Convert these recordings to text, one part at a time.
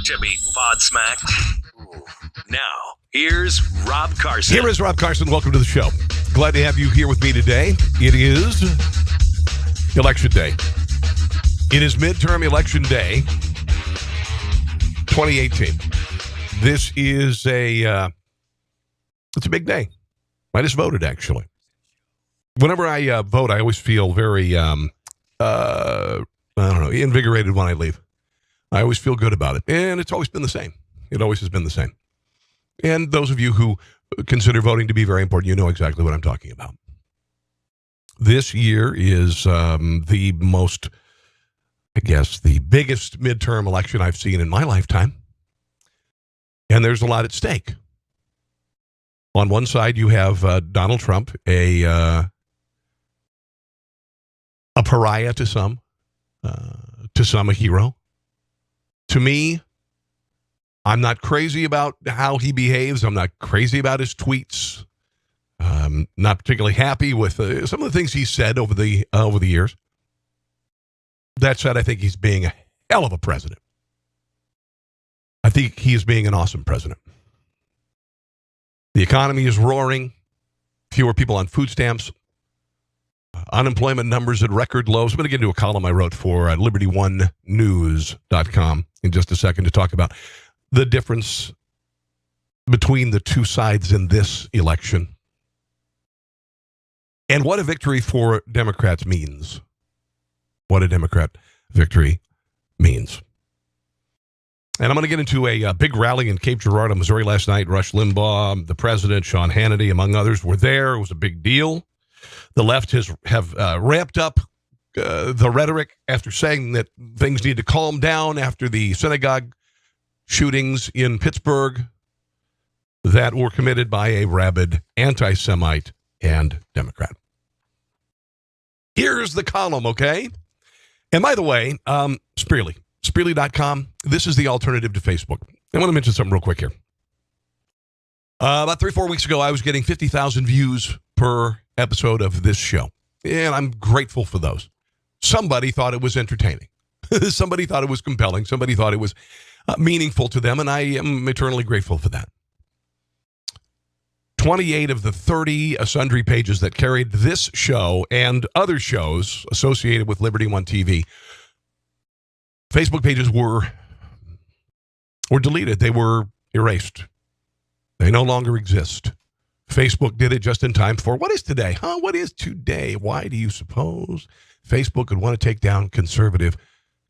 to be pod-smacked? Now, here's Rob Carson. Here is Rob Carson. Welcome to the show. Glad to have you here with me today. It is Election Day. It is midterm election day 2018. This is it's a big day. I just voted, actually. Whenever I vote, I always feel very, invigorated when I leave. I always feel good about it. And it's always been the same. It always has been the same. And those of you who consider voting to be very important, you know exactly what I'm talking about. This year is the most, the biggest midterm election I've seen in my lifetime. And there's a lot at stake. On one side, you have Donald Trump, a pariah to some a hero. To me, I'm not crazy about how he behaves. I'm not crazy about his tweets. Not particularly happy with some of the things he said over the years. That said, I think he's being a hell of a president. I think he is being an awesome president. The economy is roaring. Fewer people on food stamps. Unemployment numbers at record lows. I'm going to get into a column I wrote for liberty1news.com in just a second to talk about the difference between the two sides in this election and what a victory for Democrats means. What a Democrat victory means. And I'm going to get into a big rally in Cape Girardeau, Missouri last night. Rush Limbaugh, the president, Sean Hannity, among others, were there. It was a big deal. The left have ramped up the rhetoric after saying that things need to calm down after the synagogue shootings in Pittsburgh that were committed by a rabid anti-Semite and Democrat. Here's the column, okay? And by the way, Spreely.com, this is the alternative to Facebook. I want to mention something real quick here. About 3-4 weeks ago, I was getting 50,000 views per episode of this show. And I'm grateful for those. Somebody thought it was entertaining. Somebody thought it was compelling. Somebody thought it was meaningful to them, and I am eternally grateful for that. 28 of the 30 sundry pages that carried this show and other shows associated with Liberty One TV, Facebook pages were deleted. They were erased. They no longer exist. Facebook did it just in time for, what is today? What is today? Why do you suppose Facebook would want to take down conservative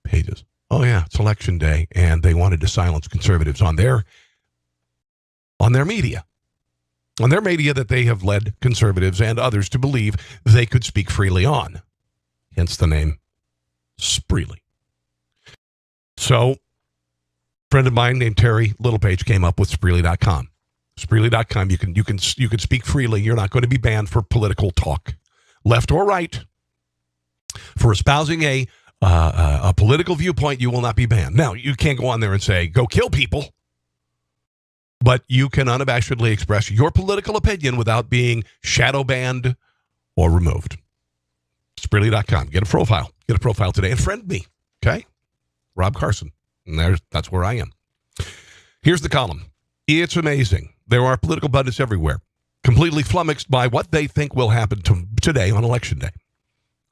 pages? Oh, yeah, it's election day, and they wanted to silence conservatives on their media. On their media that they have led conservatives and others to believe they could speak freely on. Hence the name Spreely. So, a friend of mine named Terry Littlepage came up with Spreely.com. Spreely.com, you can speak freely. You're not going to be banned for political talk, left or right. For espousing a political viewpoint, you will not be banned. Now, you can't go on there and say, go kill people, but you can unabashedly express your political opinion without being shadow banned or removed. Spreely.com. Get a profile. Get a profile today and friend me, okay? Rob Carson. And that's where I am. Here's the column. It's amazing. There are political pundits everywhere, completely flummoxed by what they think will happen today on Election Day.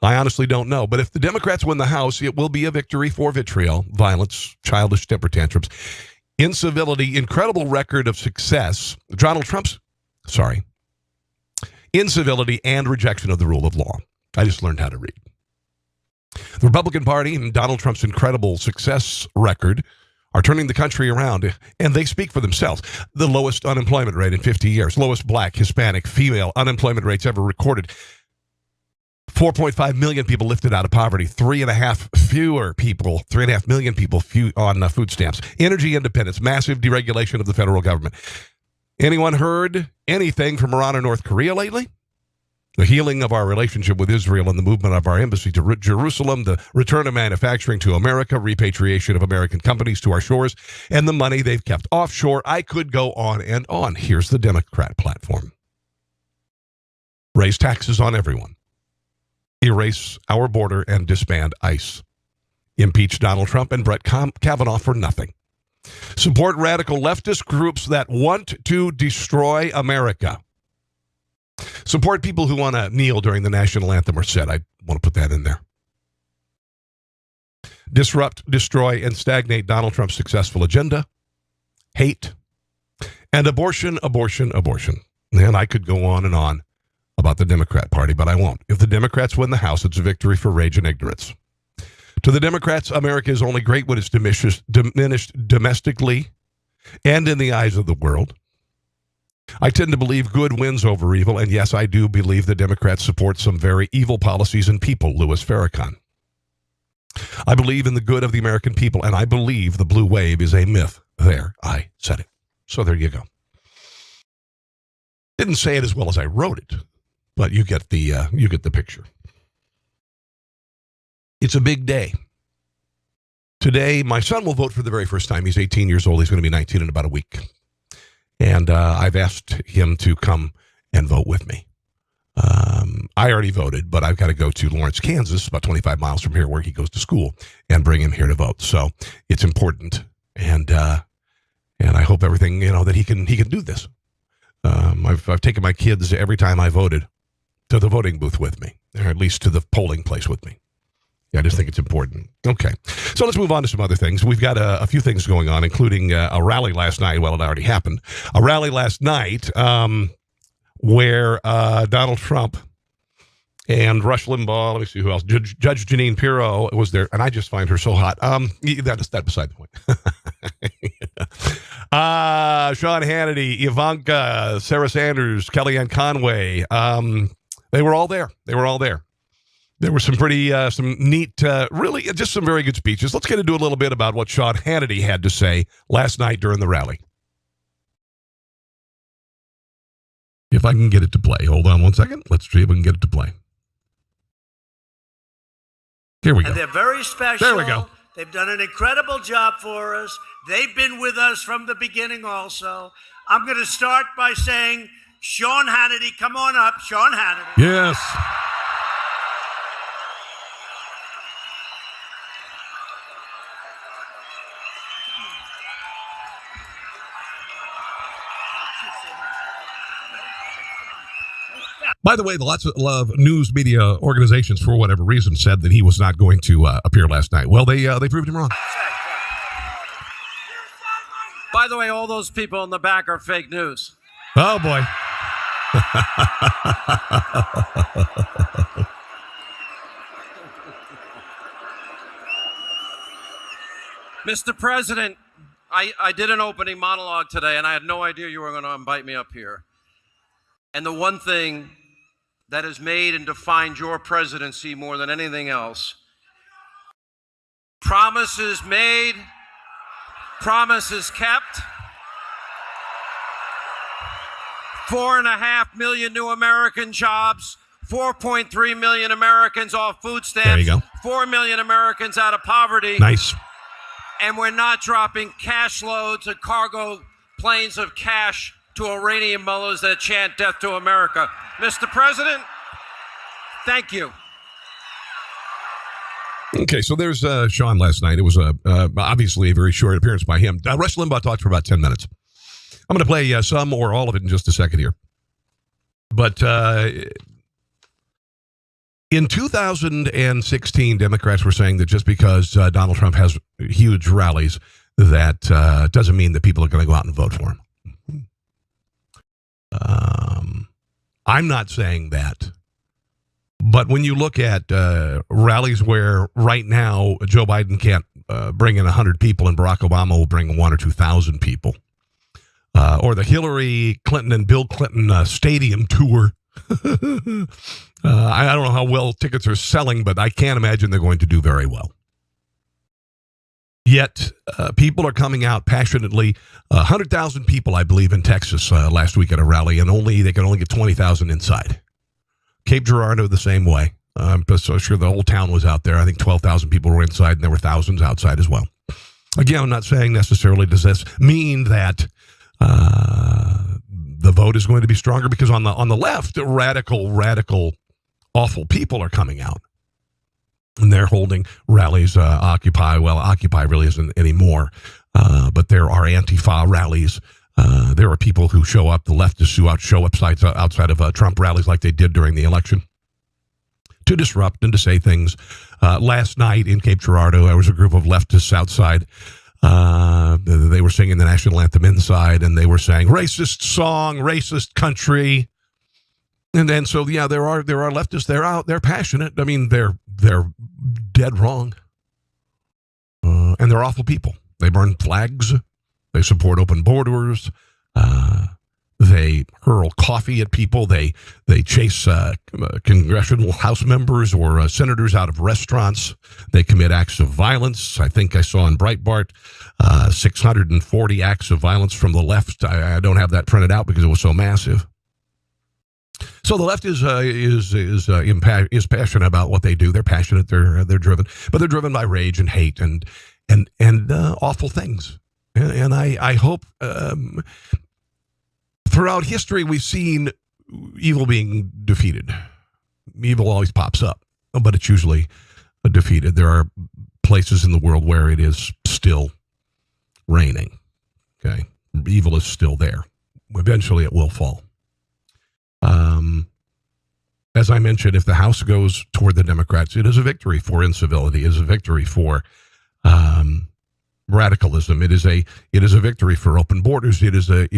I honestly don't know. But if the Democrats win the House, it will be a victory for vitriol, violence, childish temper tantrums, incivility, incredible record of success, incivility and rejection of the rule of law. I just learned how to read. The Republican Party and Donald Trump's incredible success record are turning the country around, and they speak for themselves. The lowest unemployment rate in 50 years, lowest black, Hispanic, female unemployment rates ever recorded. 4.5 million people lifted out of poverty, 3.5 million people on food stamps. Energy independence, massive deregulation of the federal government. Anyone heard anything from Iran or North Korea lately? The healing of our relationship with Israel and the movement of our embassy to Jerusalem, the return of manufacturing to America, repatriation of American companies to our shores, and the money they've kept offshore. I could go on and on. Here's the Democrat platform. Raise taxes on everyone. Erase our border and disband ICE. Impeach Donald Trump and Brett Kavanaugh for nothing. Support radical leftist groups that want to destroy America. Support people who want to kneel during the national anthem or sit. I want to put that in there. Disrupt, destroy, and stagnate Donald Trump's successful agenda. Hate. And abortion, abortion, abortion. And I could go on and on about the Democrat Party, but I won't. If the Democrats win the House, it's a victory for rage and ignorance. To the Democrats, America is only great when it's diminished domestically and in the eyes of the world. I tend to believe good wins over evil, and yes, I do believe the Democrats support some very evil policies and people, Louis Farrakhan. I believe in the good of the American people, and I believe the blue wave is a myth. There, I said it. So there you go. Didn't say it as well as I wrote it, but you get the picture. It's a big day. Today, my son will vote for the very first time. He's 18 years old. He's going to be 19 in about a week. And I've asked him to come and vote with me. I already voted, but I've got to go to Lawrence, Kansas, about 25 miles from here where he goes to school, and bring him here to vote. So it's important. And I hope everything, that he can do this. I've taken my kids every time I voted to the voting booth with me, or at least to the polling place with me. Yeah, I just think it's important. Okay, so let's move on to some other things. We've got a few things going on, including a rally last night. Well, it already happened. A rally last night where Donald Trump and Rush Limbaugh, let me see who else, Judge Jeanine Pirro was there, and I just find her so hot. That's beside the point. Sean Hannity, Ivanka, Sarah Sanders, Kellyanne Conway, they were all there. There were some pretty, some neat, really just some very good speeches. Let's get into a little bit about what Sean Hannity had to say last night during the rally. If I can get it to play. Hold on one second. Let's see if we can get it to play. Here we go. And they're very special. There we go. They've done an incredible job for us. They've been with us from the beginning also. I'm going to start by saying, Sean Hannity, come on up. Sean Hannity. Yes. By the way, lots of news media organizations, for whatever reason, said that he was not going to appear last night. Well, they proved him wrong. By the way, all those people in the back are fake news. Oh, boy. Mr. President, I did an opening monologue today, and I had no idea you were going to invite me up here. And the one thing that has made and defined your presidency more than anything else, promises made, promises kept. 4.5 million new American jobs, 4.3 million Americans off food stamps. There you go. 4 million Americans out of poverty. Nice. And we're not dropping cash loads of cargo planes of cash to Iranian mullahs that chant death to America. Mr. President, thank you. Okay, so there's Sean last night. It was obviously a very short appearance by him. Rush Limbaugh talked for about 10 minutes. I'm going to play some or all of it in just a second here. But in 2016, Democrats were saying that just because Donald Trump has huge rallies, that doesn't mean that people are going to go out and vote for him. I'm not saying that. But when you look at rallies where right now Joe Biden can't bring in 100 people and Barack Obama will bring 1,000 or 2,000 people, or the Hillary Clinton and Bill Clinton stadium tour, I don't know how well tickets are selling, but I can't imagine they're going to do very well. Yet people are coming out passionately. 100,000 people, I believe, in Texas last week at a rally, and they can only get 20,000 inside. Cape Girardeau the same way. I'm so sure the whole town was out there. I think 12,000 people were inside, and there were thousands outside as well. Again, I'm not saying necessarily does this mean that the vote is going to be stronger, because on the left, radical, awful people are coming out. And they're holding rallies, Occupy. Well, Occupy really isn't anymore. but there are Antifa rallies. There are people who show up, the leftists who show up outside of Trump rallies like they did during the election to disrupt and to say things. Last night in Cape Girardeau, there was a group of leftists outside. They were singing the national anthem inside, and they were saying, racist song, racist country. And then, so, yeah, there are leftists. They're out. They're passionate. I mean, they're dead wrong. And they're awful people. They burn flags. They support open borders. They hurl coffee at people. They chase congressional House members or senators out of restaurants. They commit acts of violence. I think I saw in Breitbart 640 acts of violence from the left. I don't have that printed out because it was so massive. So the left is passionate about what they do. They're passionate. They're driven, but they're driven by rage and hate and awful things. And I hope throughout history we've seen evil being defeated. Evil always pops up, but it's usually defeated. There are places in the world where it is still reigning. Okay, evil is still there. Eventually, it will fall. As I mentioned, if the House goes toward the Democrats, it is a victory for incivility. It is a victory for radicalism. It is a victory for open borders. It is a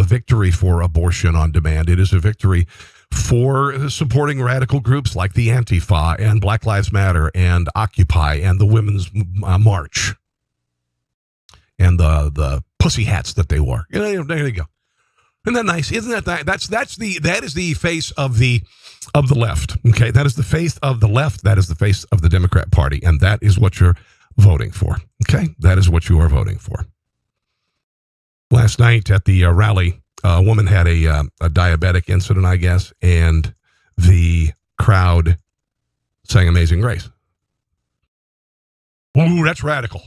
victory for abortion on demand. It is a victory for supporting radical groups like the Antifa and Black Lives Matter and Occupy and the Women's March and the pussy hats that they wore. There you go. Isn't that nice? Isn't that that is the face of the left? Okay, that is the face of the left. That is the face of the Democrat Party, and that is what you're voting for. Okay, that is what you are voting for. Last night at the rally, a woman had a diabetic incident, I guess, and the crowd sang "Amazing Grace." Ooh, that's radical.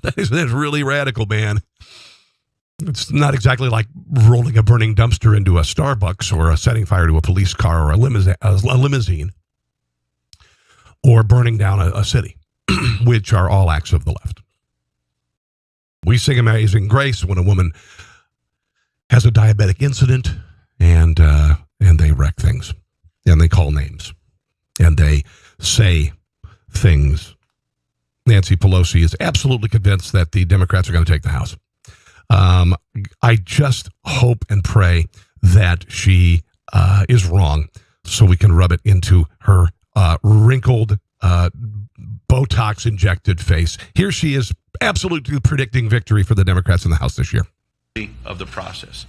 That is really radical, man. It's not exactly like rolling a burning dumpster into a Starbucks or setting fire to a police car or a limousine or burning down a city, which are all acts of the left. We sing "Amazing Grace" when a woman has a diabetic incident and they wreck things and they call names and they say things. Nancy Pelosi is absolutely convinced that the Democrats are going to take the House. I just hope and pray that she is wrong so we can rub it into her wrinkled, Botox-injected face. Here she is absolutely predicting victory for the Democrats in the House this year. Of the process.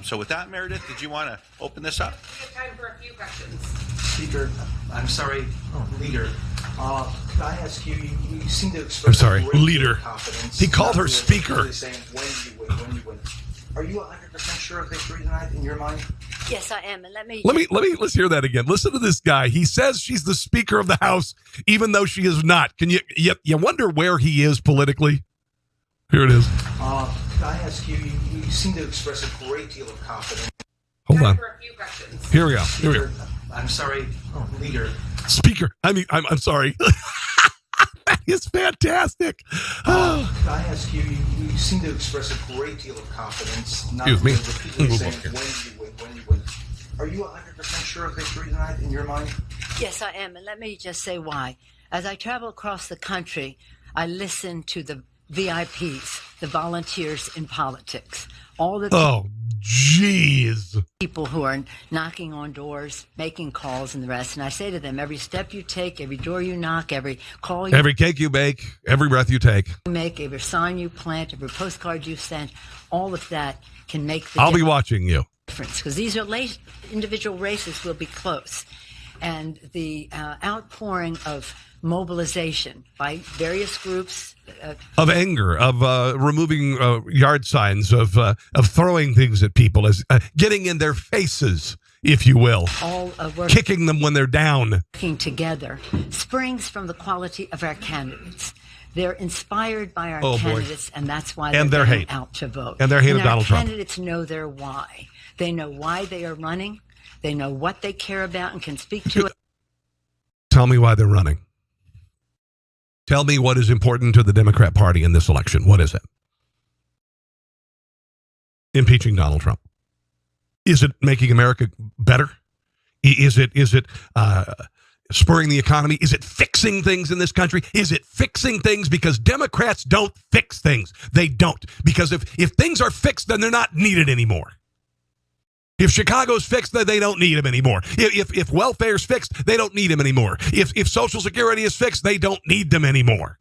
So with that, Meredith, did you want to open this up? We have time for a few questions. Speaker, I'm sorry, leader. Could I ask you, you seem to express I'm sorry, a great deal of leader. confidence. He called her speaker. Saying when you win. Are you 100% sure of victory tonight in your mind? Yes, I am. And Let's hear that again. Listen to this guy. He says she's the Speaker of the House, even though she is not. Can you wonder where he is politically? Here it is. Could I ask you, you seem to express a great deal of confidence. Hold on. For a few questions. Here we go. Speaker, I'm sorry, leader. Speaker. I'm sorry. That is fantastic. Could I ask you, you seem to express a great deal of confidence. Not Excuse me. Repeatedly saying when you win. Are you 100% sure of victory tonight in your mind? Yes, I am. And let me just say why. As I travel across the country, I listen to the VIPs, the volunteers in politics, all the people who are knocking on doors, making calls and the rest. And I say to them, every step you take, every door you knock, every call you Every cake you bake, every breath you take. make, every sign you plant, every postcard you send, all of that can make the I'll be watching you. difference. Because these are individual races will be close. And the outpouring of mobilization by various groups Of anger, of removing yard signs, of throwing things at people, as getting in their faces, if you will, all kicking them when they're down. working together springs from the quality of our candidates. They're inspired by our candidates, and that's why they're their hate. out to vote. And their hate of Donald Trump. Our candidates know their why. They know why they are running. They know what they care about and can speak to it. Tell me why they're running. Tell me what is important to the Democrat Party in this election. What is it? Impeaching Donald Trump. Is it making America better? Is it spurring the economy? Is it fixing things in this country? Is it fixing things? Because Democrats don't fix things. They don't. Because if things are fixed, then they're not needed anymore. If Chicago's fixed, then they don't need them anymore. If welfare's fixed, they don't need them anymore. If Social Security is fixed, they don't need them anymore.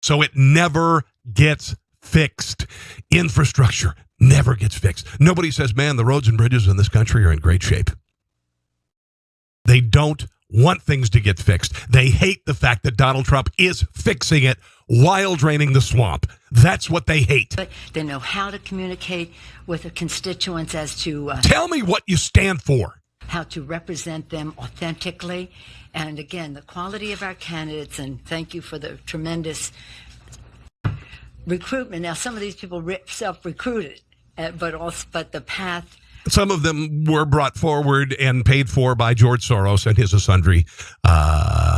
So it never gets fixed. Infrastructure never gets fixed. Nobody says, man, the roads and bridges in this country are in great shape. They don't want things to get fixed. They hate the fact that Donald Trump is fixing it while draining the swamp. That's what they hate. But they know how to communicate with their constituents as to... Tell me what you stand for. How to represent them authentically. And again, the quality of our candidates, and thank you for the tremendous recruitment. Now, some of these people self-recruited, but the path... Some of them were brought forward and paid for by George Soros and his sundry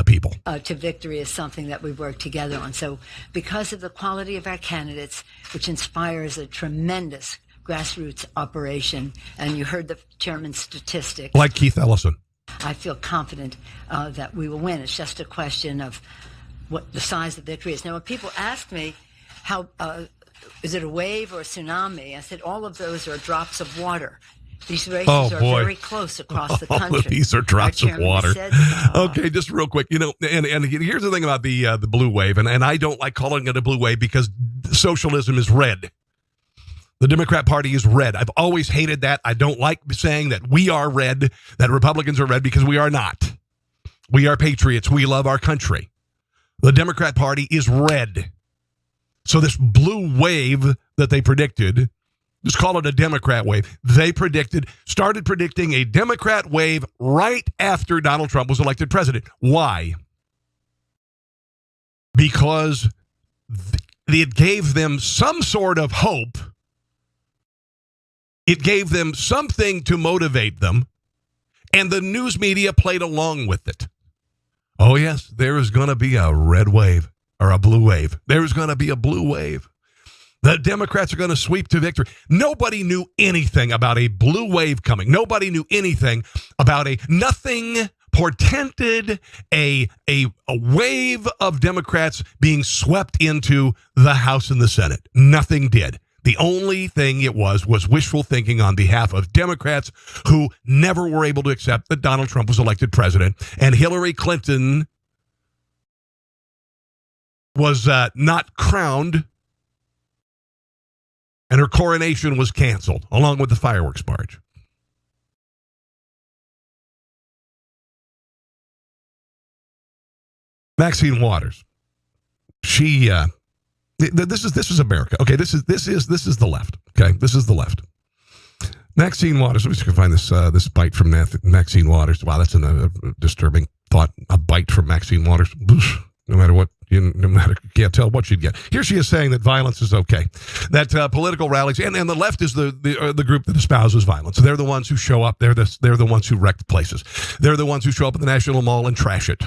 people. To victory is something that we've worked together on. So because of the quality of our candidates, which inspires a tremendous grassroots operation, and you heard the chairman's statistics. Like Keith Ellison. I feel confident that we will win. It's just a question of what the size of the victory is. Now, when people ask me, how is it a wave or a tsunami? I said, all of those are drops of water. These races are very close across the country. All of these are drops of water. Okay, just real quick, and here's the thing about the blue wave, and I don't like calling it a blue wave because socialism is red. The Democrat Party is red. I've always hated that. I don't like saying that we are red, that Republicans are red, because we are not. We are patriots. We love our country. The Democrat Party is red. So this blue wave that they predicted, just call it a Democrat wave. They started predicting a Democrat wave right after Donald Trump was elected president. Why? Because it gave them some sort of hope. It gave them something to motivate them, and the news media played along with it. Oh, yes, there is going to be a red wave or a blue wave. There's going to be a blue wave. The Democrats are going to sweep to victory. Nobody knew anything about a blue wave coming. Nobody knew anything about nothing portended a wave of Democrats being swept into the House and the Senate. Nothing did. The only thing it was wishful thinking on behalf of Democrats who never were able to accept that Donald Trump was elected president, and Hillary Clinton was not crowned, and her coronation was canceled, along with the fireworks barge. Maxine Waters, she this is America. Okay, this is the left. Okay, this is the left. Maxine Waters. Let me see if I can find this bite from Maxine Waters. Wow, that's a disturbing thought. A bite from Maxine Waters. No matter what, you can't tell what you'd get. Here she is saying that violence is okay. That political rallies and the left is the group that espouses violence. They're the ones who show up. They're the ones who wreck places. They're the ones who show up at the National Mall and trash it.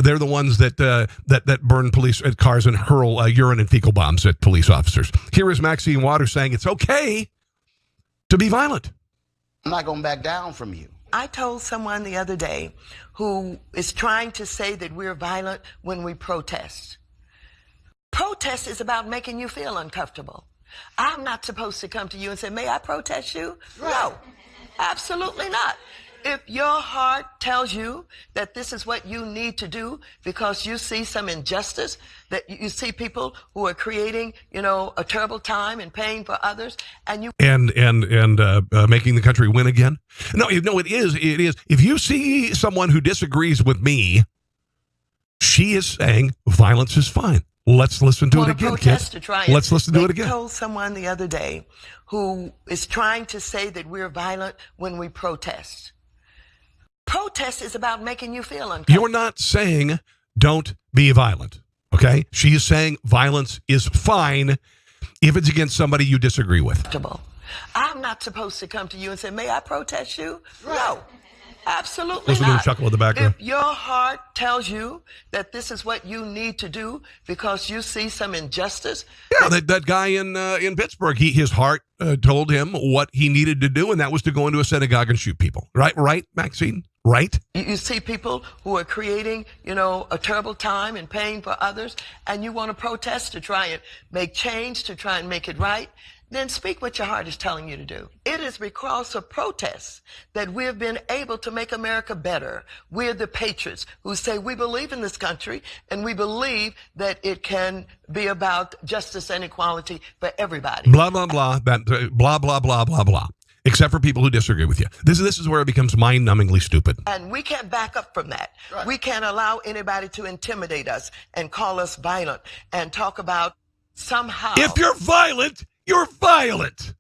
They're the ones that burn police cars and hurl urine and fecal bombs at police officers. Here is Maxine Waters saying it's okay to be violent. I'm not going to back down from you. I told someone the other day who is trying to say that we're violent when we protest. Protest is about making you feel uncomfortable. I'm not supposed to come to you and say, may I protest you? Right. No, absolutely not. If your heart tells you that this is what you need to do because you see some injustice, that you see people who are creating, a terrible time and pain for others, and you making the country win again. No, it is. If you see someone who disagrees with me, she is saying violence is fine. Let's listen to it again, kids. Let's listen to it again. I told someone the other day who is trying to say that we're violent when we protest. Protest is about making you feel uncomfortable. You're not saying don't be violent, okay? She is saying violence is fine if it's against somebody you disagree with. I'm not supposed to come to you and say, may I protest you? Right. No, Absolutely There's a little not. chuckle in the background. If your heart tells you that this is what you need to do because you see some injustice. Yeah, that guy in Pittsburgh, his heart told him what he needed to do, and that was to go into a synagogue and shoot people. Right, Maxine? Right? You see people who are creating, a terrible time and pain for others, and you want to protest to try and make change, to try and make it right. Then speak what your heart is telling you to do. It is because of protests that we've been able to make America better. We're the patriots who say we believe in this country and we believe that it can be about justice and equality for everybody. Blah, blah, blah, blah, blah, blah, blah, blah, blah. Except for people who disagree with you. This is where it becomes mind-numbingly stupid. And we can't back up from that. Right. We can't allow anybody to intimidate us and call us violent and talk about somehow. If you're violent, you're violent.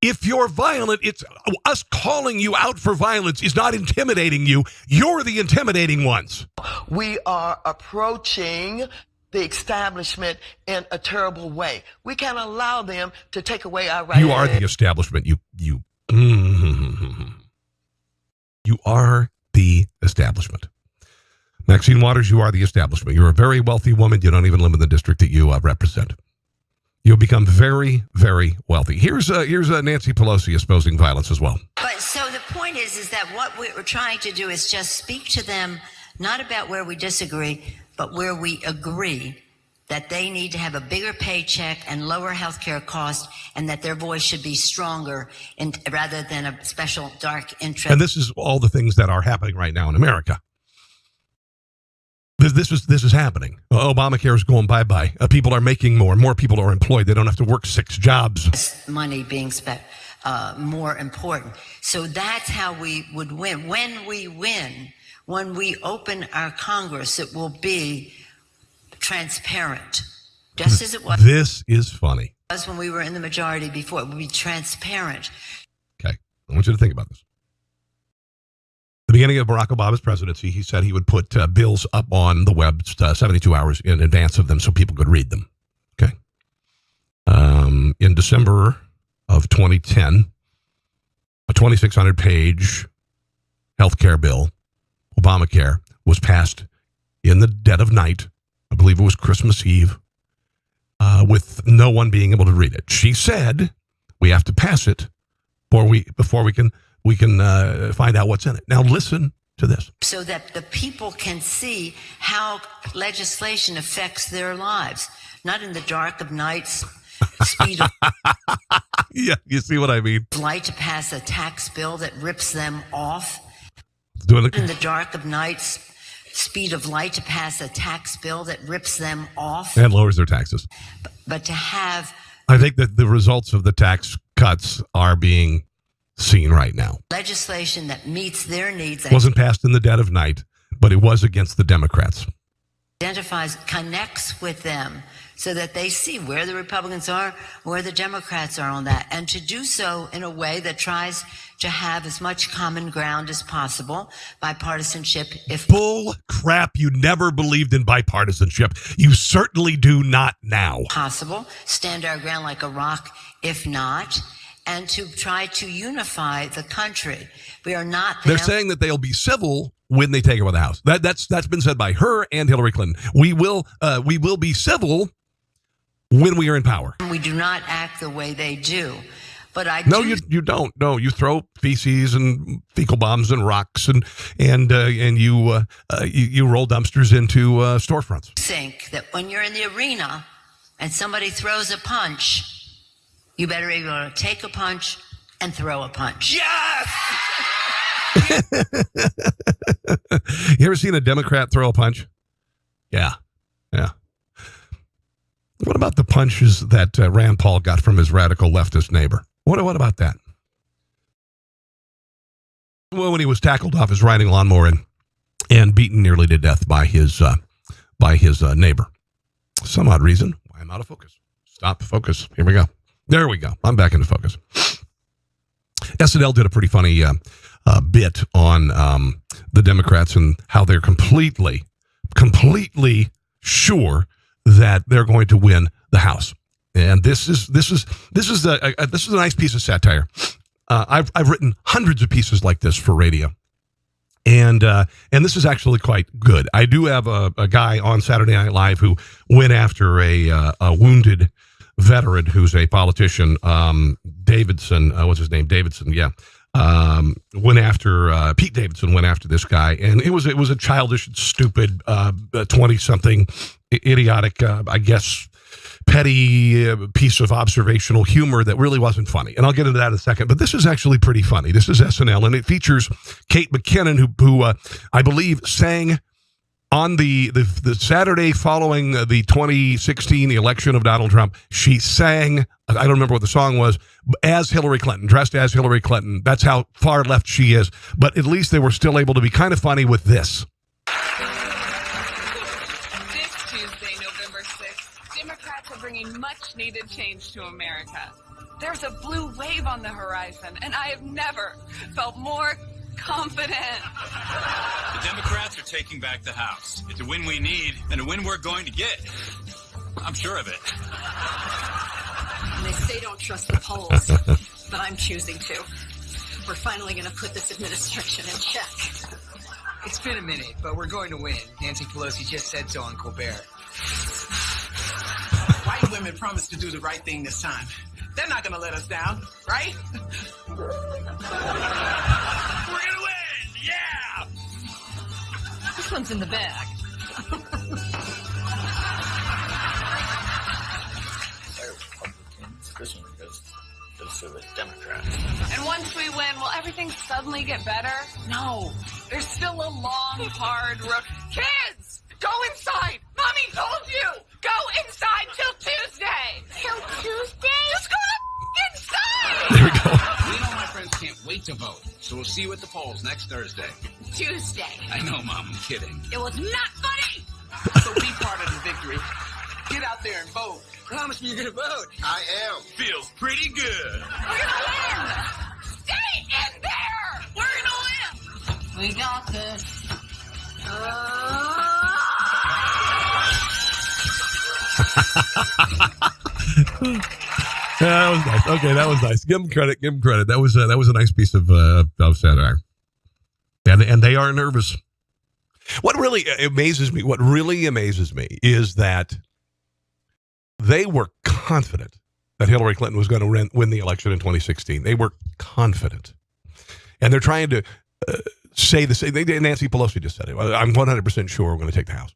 If you're violent, it's us calling you out for violence is not intimidating you. You're the intimidating ones. We are approaching the establishment in a terrible way. We can't allow them to take away our rights. You are the establishment. You are the establishment. Maxine Waters, you are the establishment. You're a very wealthy woman. You don't even live in the district that you represent. You'll become very, very wealthy. Here's Nancy Pelosi espousing violence as well. But so the point is that what we're trying to do is just speak to them, not about where we disagree, but where we agree that they need to have a bigger paycheck and lower health care costs, and that their voice should be stronger rather than a special dark interest. And this is all the things that are happening right now in America. This is happening. Obamacare is going bye-bye. People are making more people are employed. They don't have to work 6 jobs. Money being spent more important. So that's how we would win. When we win, when we open our Congress, it will be transparent, just as it was. This is funny. When we were in the majority before, it would be transparent. Okay, I want you to think about this. The beginning of Barack Obama's presidency, he said he would put bills up on the web 72 hours in advance of them so people could read them. Okay. In December of 2010, a 2,600-page healthcare bill, Obamacare, was passed in the dead of night. I believe it was Christmas Eve, with no one being able to read it. She said, we have to pass it before we can find out what's in it. Now listen to this. So that the people can see how legislation affects their lives, not in the dark of nights, speed of yeah, you see what I mean? light to pass a tax bill that rips them off. Doing it. In the dark of nights, speed of light to pass a tax bill that rips them off. And lowers their taxes. But to have... I think that the results of the tax cuts are being seen right now. Legislation that meets their needs. It wasn't passed in the dead of night, but it was against the Democrats. Connects with them so that they see where the Republicans are, where the Democrats are on that, and to do so in a way that tries to have as much common ground as possible, bipartisanship. If bull crap, you never believed in bipartisanship. You certainly do not now. Possible, stand our ground like a rock, if not, and to try to unify the country. We are not. They're saying that they'll be civil when they take over the House. That's been said by her and Hillary Clinton. We will be civil when we are in power. We do not act the way they do. But you don't. No, you throw feces and fecal bombs and rocks and you roll dumpsters into storefronts. Think that when you're in the arena and somebody throws a punch, you better be able to take a punch and throw a punch. Yes! You ever seen a Democrat throw a punch? Yeah. What about the punches that Rand Paul got from his radical leftist neighbor? What about that? Well, when he was tackled off his riding lawnmower and beaten nearly to death by his neighbor. Some odd reason why I'm out of focus. Stop focus. Here we go. There we go. I'm back into focus. SNL did a pretty funny bit on the Democrats and how they're completely sure that they're going to win the House. And this is a nice piece of satire. I've written hundreds of pieces like this for radio. And this is actually quite good. I do have a guy on Saturday Night Live who went after a wounded veteran who's a politician, Davidson. What's his name? Davidson. Yeah. Went after Pete Davidson. Went after this guy, and it was a childish, stupid, 20-something, idiotic, I guess, petty piece of observational humor that really wasn't funny. And I'll get into that in a second. But this is actually pretty funny. This is SNL, and it features Kate McKinnon, who I believe sang on the Saturday following the 2016 election of Donald Trump. She sang, I don't remember what the song was, as Hillary Clinton, dressed as Hillary Clinton. That's how far left she is. But at least they were still able to be kind of funny with this. Bringing much needed change to America. There's a blue wave on the horizon, and I have never felt more confident. The Democrats are taking back the House. It's a win we need and a win we're going to get. I'm sure of it. And they say don't trust the polls, but I'm choosing to. We're finally going to put this administration in check. It's been a minute, but we're going to win. Nancy Pelosi just said so on Colbert. White women promised to do the right thing this time. They're not going to let us down, right? We're going to win! Yeah! This one's in the bag. This one goes to the Democrats. And once we win, will everything suddenly get better? No. There's still a long, hard road. Kids! Go inside! Mommy told you! Go inside till Tuesday! Till Tuesday? Just go inside! There we go. We know my friends can't wait to vote, so we'll see you at the polls next Thursday. Tuesday. I know, Mom, I'm kidding. It was not funny! So be part of the victory. Get out there and vote. Promise me you're going to vote. I am. Feels pretty good. We're gonna win! Stay in there! We're gonna win! We got this. That was nice. Okay, that was nice. Give them credit. Give them credit. That was a nice piece of satire. And they are nervous. What really amazes me is that they were confident that Hillary Clinton was going to win the election in 2016. They were confident, and they're trying to say the same. Nancy Pelosi just said it. I'm 100% sure we're going to take the House.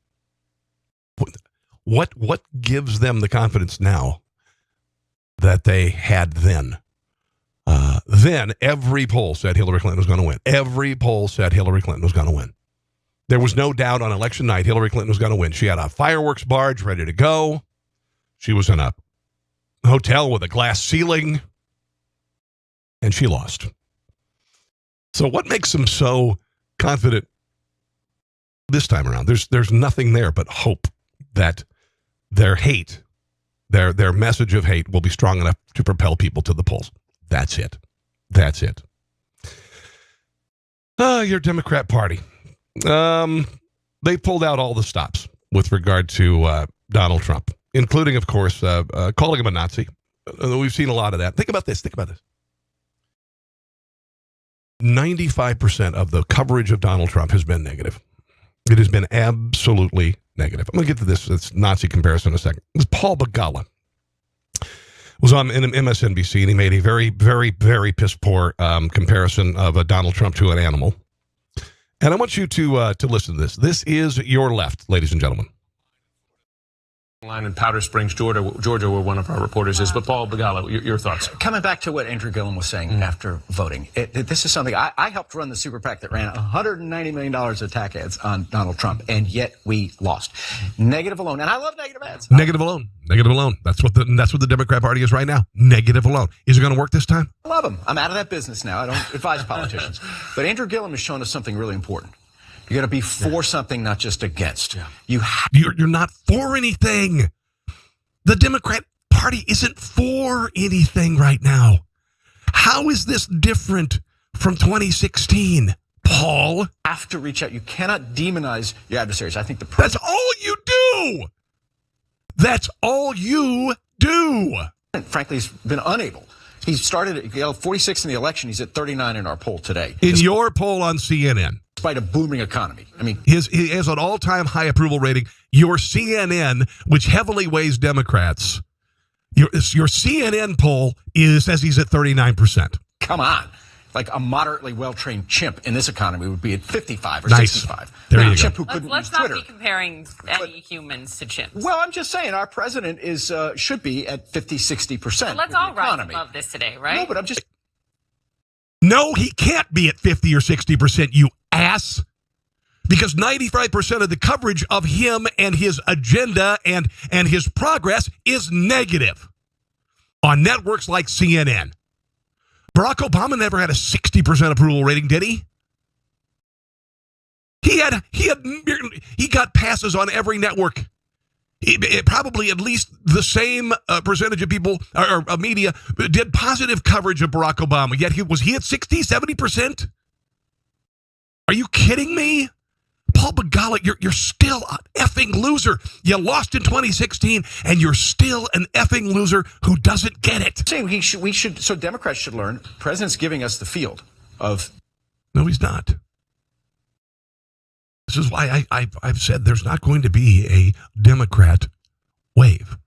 What gives them the confidence now that they had then? Then every poll said Hillary Clinton was going to win. Every poll said Hillary Clinton was going to win. There was no doubt on election night Hillary Clinton was going to win. She had a fireworks barge ready to go. She was in a hotel with a glass ceiling, and she lost. So what makes them so confident this time around? There's nothing there but hope that their hate, their message of hate will be strong enough to propel people to the polls. That's it. That's it. Your Democrat Party. They pulled out all the stops with regard to Donald Trump, including, of course, calling him a Nazi. We've seen a lot of that. Think about this. 95% of the coverage of Donald Trump has been negative. It has been absolutely negative. I'm going to get to this Nazi comparison in a second. It was Paul Begala. Was on MSNBC, and he made a very, very, very piss-poor comparison of Donald Trump to an animal. And I want you to listen to this. This is your left, ladies and gentlemen. Line in Powder Springs, Georgia, where one of our reporters is. But Paul Begala, your thoughts? Coming back to what Andrew Gillum was saying after voting, this is something I helped run the super PAC that ran $190 million of attack ads on Donald Trump, and yet we lost. Negative alone, and I love negative ads. Negative alone. That's what the Democrat Party is right now. Negative alone. Is it going to work this time? I love them. I'm out of that business now. I don't advise politicians. But Andrew Gillum has shown us something really important. You got to be for something, not just against. Yeah. You're not for anything. The Democrat Party isn't for anything right now. How is this different from 2016, Paul? Have to reach out. You cannot demonize your adversaries. I think that's all you do. That's all you do. Frankly, he's been unable. He started at 46 in the election. He's at 39 in our poll today. In your poll on CNN. despite a booming economy. I mean, he has an all-time high approval rating. Your CNN, which heavily weighs Democrats, your CNN poll says he's at 39%. Come on. Like a moderately well-trained chimp in this economy would be at 55 or Nice. 65. There you chimp go. who couldn't Let's use not Twitter. be comparing any humans to chimps. Well, I'm just saying our president is should be at 50, 60%. But let's all rise above this today, right? No, but I'm just... No, he can't be at 50 or 60%, you ass. Because 95% of the coverage of him and his agenda and his progress is negative on networks like CNN. Barack Obama never had a 60% approval rating, did he? He got passes on every network. Probably at least the same percentage of people or media did positive coverage of Barack Obama. Yet was he at 60, 70%? Are you kidding me? Paul Begala, you're still an effing loser. You lost in 2016, and you're still an effing loser who doesn't get it. Saying so Democrats should learn. The president's giving us the field of... No, he's not. This is why I've said there's not going to be a Democrat wave.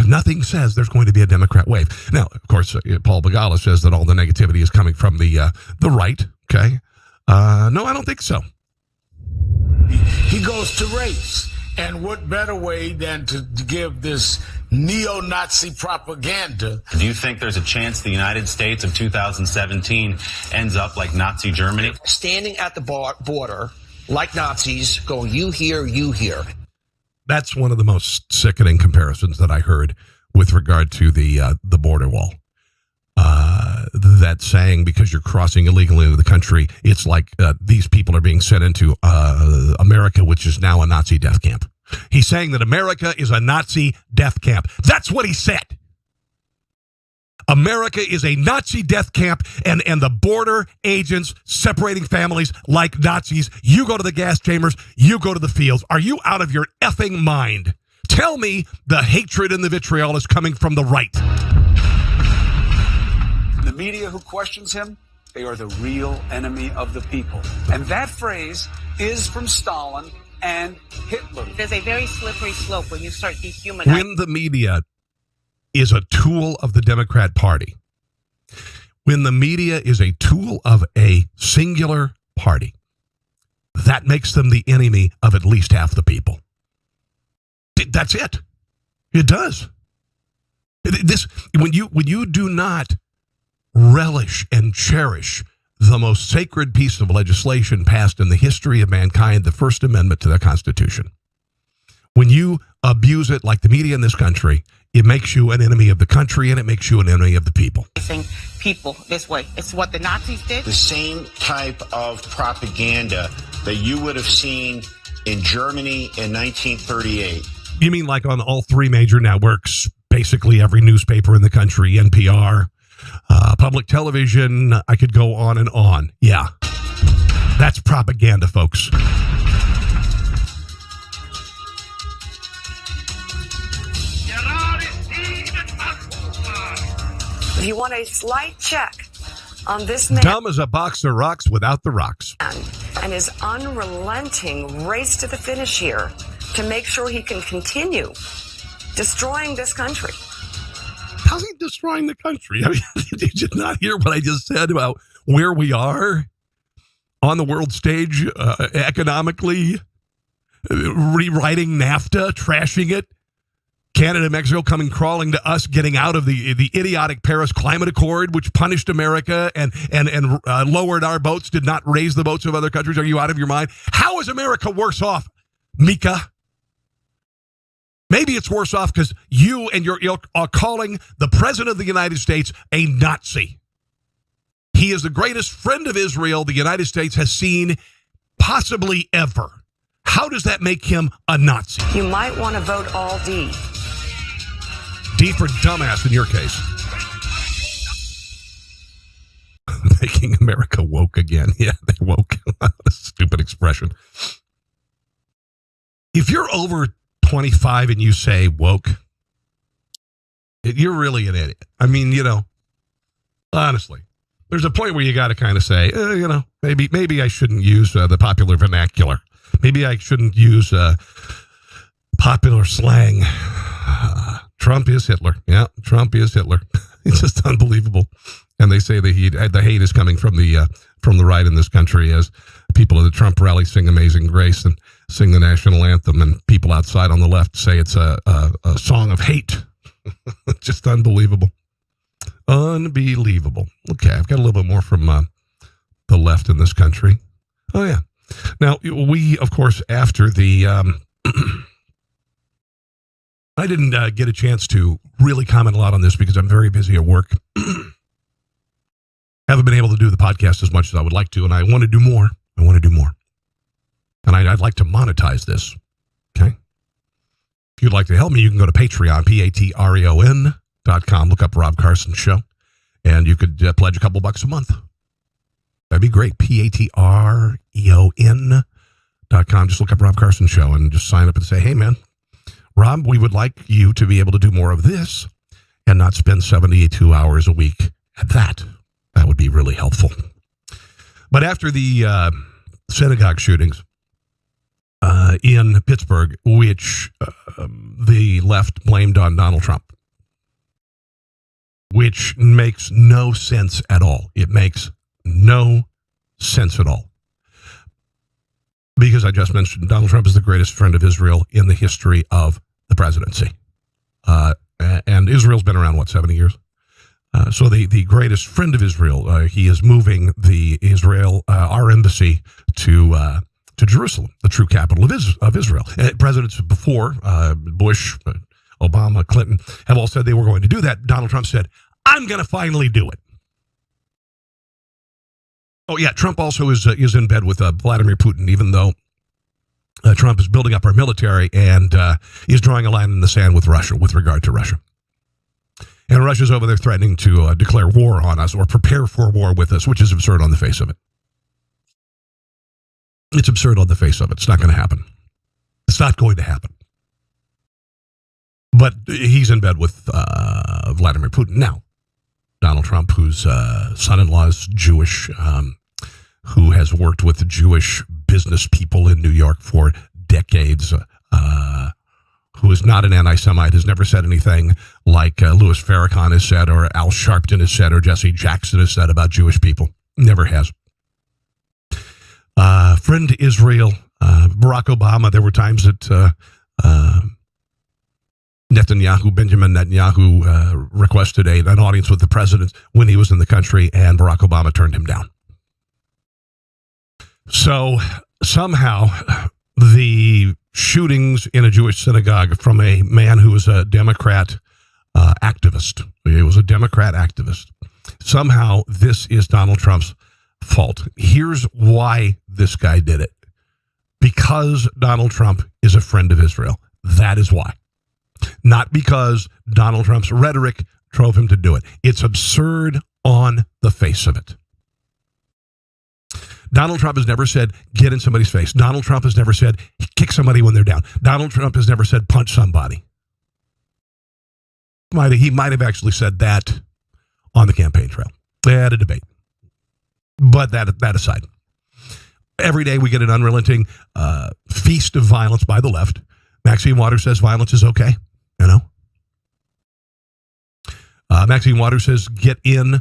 Nothing says there's going to be a Democrat wave. Now, of course, Paul Begala says that all the negativity is coming from the right. Okay. No, I don't think so. He goes to race. And what better way than to give this neo-Nazi propaganda? Do you think there's a chance the United States of 2017 ends up like Nazi Germany? Standing at the border like Nazis, going, you here, you here. That's one of the most sickening comparisons that I heard with regard to the border wall. That saying, because you're crossing illegally into the country, it's like these people are being sent into America, which is now a Nazi death camp. He's saying that America is a Nazi death camp. That's what he said. America is a Nazi death camp, and the border agents separating families like Nazis. You go to the gas chambers, you go to the fields. Are you out of your effing mind? Tell me the hatred and the vitriol is coming from the right. The media who questions him, they are the real enemy of the people. And that phrase is from Stalin and Hitler. There's a very slippery slope when you start dehumanizing. When the media is a tool of the Democrat Party, when the media is a tool of a singular party, that makes them the enemy of at least half the people. That's it. It does. When you do not relish and cherish the most sacred piece of legislation passed in the history of mankind, the First Amendment to the Constitution, when you abuse it like the media in this country, it makes you an enemy of the country and it makes you an enemy of the people. People this way. It's what the Nazis did. The same type of propaganda that you would have seen in Germany in 1938. You mean like on all three major networks, basically every newspaper in the country, NPR, public television, I could go on and on. Yeah, that's propaganda, folks. If you want a slight check on this man Dumb as a box of rocks without the rocks. and his unrelenting race to the finish here to make sure he can continue destroying this country. How's he destroying the country? I mean, did you not hear what I just said about where we are on the world stage economically? Rewriting NAFTA, trashing it. Canada and Mexico coming crawling to us, getting out of the idiotic Paris Climate Accord, which punished America and lowered our boats, did not raise the boats of other countries. Are you out of your mind? How is America worse off, Mika? Maybe it's worse off because you and your ilk are calling the President of the United States a Nazi. He is the greatest friend of Israel the United States has seen possibly ever. How does that make him a Nazi? You might want to vote all D. D for dumbass in your case. Making America woke again. Yeah, they woke. A stupid expression. If you're over 25 and you say woke, you're really an idiot. I mean, honestly. there's a point where you got to kind of say, maybe I shouldn't use the popular vernacular. Maybe I shouldn't use popular slang. Trump is Hitler. Yeah, Trump is Hitler. It's just unbelievable. And they say the hate is coming from the right in this country as people at the Trump rally sing Amazing Grace and sing the national anthem, and people outside on the left say it's a song of hate. Just unbelievable. Unbelievable. Okay, I've got a little bit more from the left in this country. Oh, yeah. Now, we, of course, after the... I didn't get a chance to really comment a lot on this because I'm very busy at work. Haven't been able to do the podcast as much as I would like to, and I want to do more. And I'd like to monetize this. Okay? If you'd like to help me, you can go to Patreon, patreon.com, look up Rob Carson Show, and you could pledge a couple bucks a month. That'd be great. patreon.com. Just look up Rob Carson Show and just sign up and say, hey, man, Rob, we would like you to be able to do more of this and not spend 72 hours a week at that. That would be really helpful. But after the synagogue shootings in Pittsburgh, which the left blamed on Donald Trump, which makes no sense at all. It makes no sense at all. Because I just mentioned Donald Trump is the greatest friend of Israel in the history of the presidency. And Israel's been around, 70 years? So the greatest friend of Israel, he is moving our embassy to Jerusalem, the true capital of Israel. Presidents before, Bush, Obama, Clinton, have all said they were going to do that. Donald Trump said, I'm going to finally do it. Oh, yeah, Trump also is in bed with Vladimir Putin, even though Trump is building up our military and is drawing a line in the sand with Russia, with regard to Russia. And Russia's over there threatening to declare war on us or prepare for war with us, which is absurd on the face of it. It's absurd on the face of it. It's not going to happen. It's not going to happen. But he's in bed with Vladimir Putin. Now, Donald Trump, whose son-in-law is Jewish, who has worked with the Jewish business people in New York for decades, who is not an anti-Semite, has never said anything like Louis Farrakhan has said, or Al Sharpton has said, or Jesse Jackson has said about Jewish people. Never has. Friend to Israel, Barack Obama, there were times that Benjamin Netanyahu requested an audience with the president when he was in the country, and Barack Obama turned him down. So somehow the shootings in a Jewish synagogue from a man who was a Democrat activist, he was a Democrat activist, somehow this is Donald Trump's fault. Here's why this guy did it. Because Donald Trump is a friend of Israel. That is why. Not because Donald Trump's rhetoric drove him to do it. It's absurd on the face of it. Donald Trump has never said, get in somebody's face. Donald Trump has never said, kick somebody when they're down. Donald Trump has never said, punch somebody. He might have actually said that on the campaign trail. They had a debate. But that aside, every day we get an unrelenting feast of violence by the left. Maxine Waters says violence is okay, Maxine Waters says get in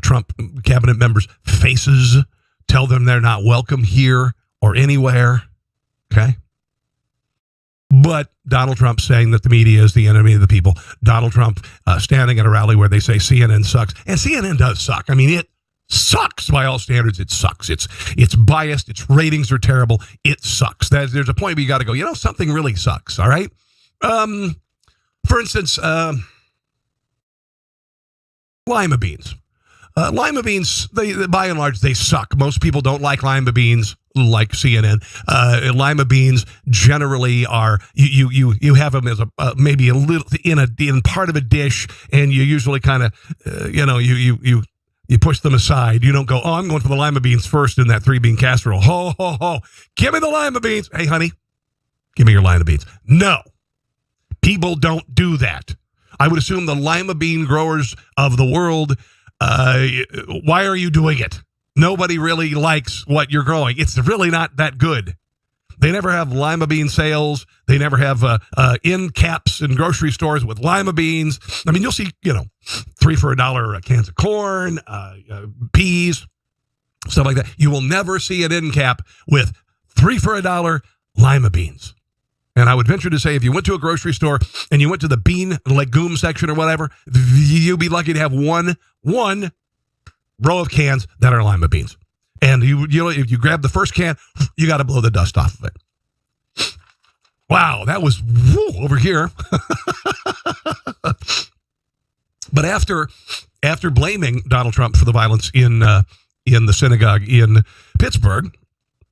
Trump cabinet members' faces, tell them they're not welcome here or anywhere, okay? But Donald Trump saying that the media is the enemy of the people. Donald Trump standing at a rally where they say CNN sucks. And CNN does suck. I mean, it sucks by all standards. It sucks. It's biased. Its ratings are terrible. It sucks. There's a point where you got to go, something really sucks, all right? For instance, lima beans. Lima beans, they by and large, they suck. Most people don't like lima beans, like CNN. Lima beans generally are, you have them as maybe a little in part of a dish, and you usually kind of, you push them aside. You don't go, I'm going for the lima beans first in that 3-bean casserole. Ho, ho, ho. Give me the lima beans. Hey, honey, give me your lima beans. No, people don't do that. I would assume the lima bean growers of the world Why are you doing it? Nobody really likes what you're growing. It's really not that good. They never have lima bean sales. They never have end caps in grocery stores with lima beans. I mean, you'll see, $3 for $1 cans of corn, peas, stuff like that. You will never see an end cap with $3 for $1 lima beans. And I would venture to say if you went to a grocery store and you went to the bean legume section or whatever, you'd be lucky to have one row of cans that are lima beans. And if you grab the first can, you got to blow the dust off of it. Wow, that was over here. But after blaming Donald Trump for the violence in the synagogue in Pittsburgh,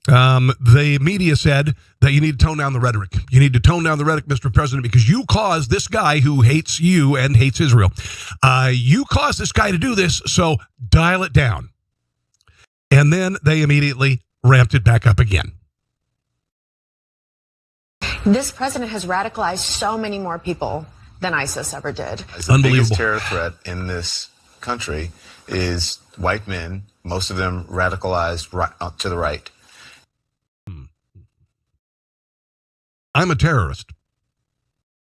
the media said that you need to tone down the rhetoric. You need to tone down the rhetoric, Mr. President, because you caused this guy who hates you and hates Israel. You caused this guy to do this, so dial it down. And then they immediately ramped it back up again. This president has radicalized so many more people than ISIS ever did. The biggest terror threat in this country is white men, most of them radicalized to the right. I'm a terrorist.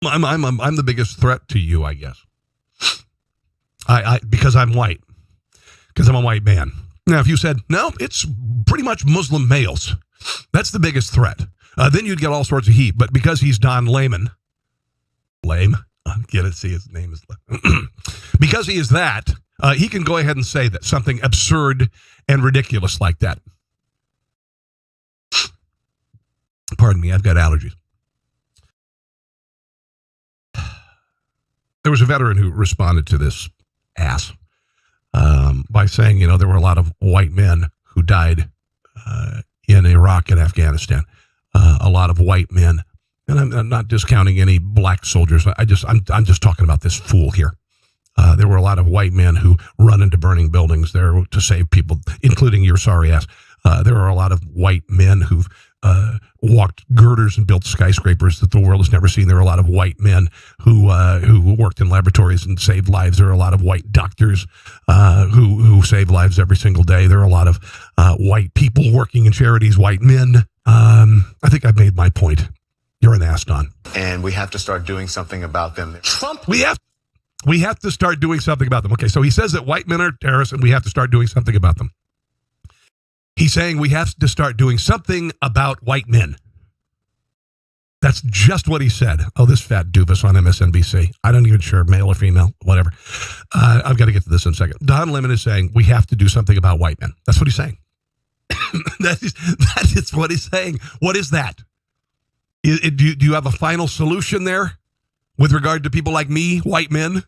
I'm the biggest threat to you, I guess. Because I'm white. Because I'm a white man. Now, if you said, no, it's pretty much Muslim males. That's the biggest threat. Then you'd get all sorts of heat. But because he's Don Lemon, lame, get it, see his name is because he is that, he can go ahead and say that, something absurd and ridiculous like that. Pardon me, I've got allergies. There was a veteran who responded to this ass by saying, there were a lot of white men who died in Iraq and Afghanistan. A lot of white men, and I'm not discounting any black soldiers. I'm just talking about this fool here. There were a lot of white men who run into burning buildings there to save people, including your sorry ass. There are a lot of white men who've walked girders and built skyscrapers that the world has never seen. There are a lot of white men who worked in laboratories and saved lives. There are a lot of white doctors who save lives every single day. There are a lot of white people working in charities, white men. I think I've made my point. You're an ass, Don. And we have to start doing something about them. Trump. We have to start doing something about them. Okay, so he says that white men are terrorists and we have to start doing something about them. He's saying we have to start doing something about white men. That's just what he said. Oh, this fat doofus on MSNBC. I don't even sure, male or female, whatever. I've got to get to this in a second. Don Lemon is saying we have to do something about white men. That's what he's saying. That is what he's saying. What is that? Do you have a final solution there with regard to people like me, white men,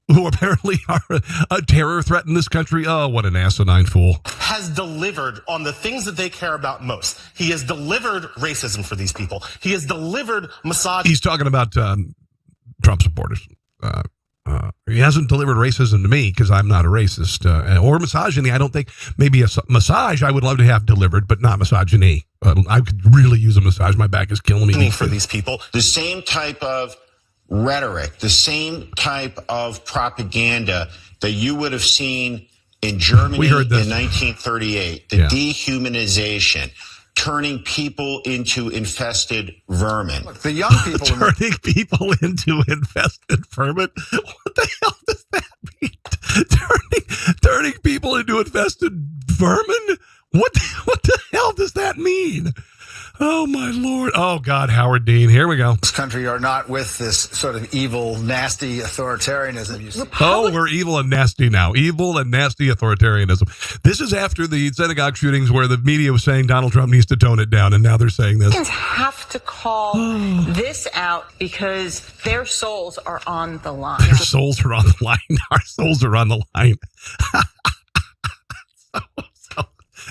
who apparently are a terror threat in this country? Oh, what an asinine fool. Has delivered on the things that they care about most. He has delivered racism for these people. He has delivered misogyny. He's talking about Trump supporters. He hasn't delivered racism to me because I'm not a racist. Or misogyny, I don't think. Maybe a massage I would love to have delivered, but not misogyny. I could really use a massage. My back is killing me. For these people. The same type of rhetoric, the same type of propaganda that you would have seen in Germany in 1938, the dehumanization, turning people into infested vermin. Look, the young people turning people into infested vermin. What the hell does that mean? Turning people into infested vermin? What the hell does that mean? Oh, my Lord. Oh, God, Howard Dean. Here we go. This country are not with this sort of evil, nasty authoritarianism. You see. Oh, we're evil and nasty now. Evil and nasty authoritarianism. This is after the synagogue shootings where the media was saying Donald Trump needs to tone it down, and now they're saying this. Americans have to call this out because their souls are on the line. Their souls are on the line. Our souls are on the line.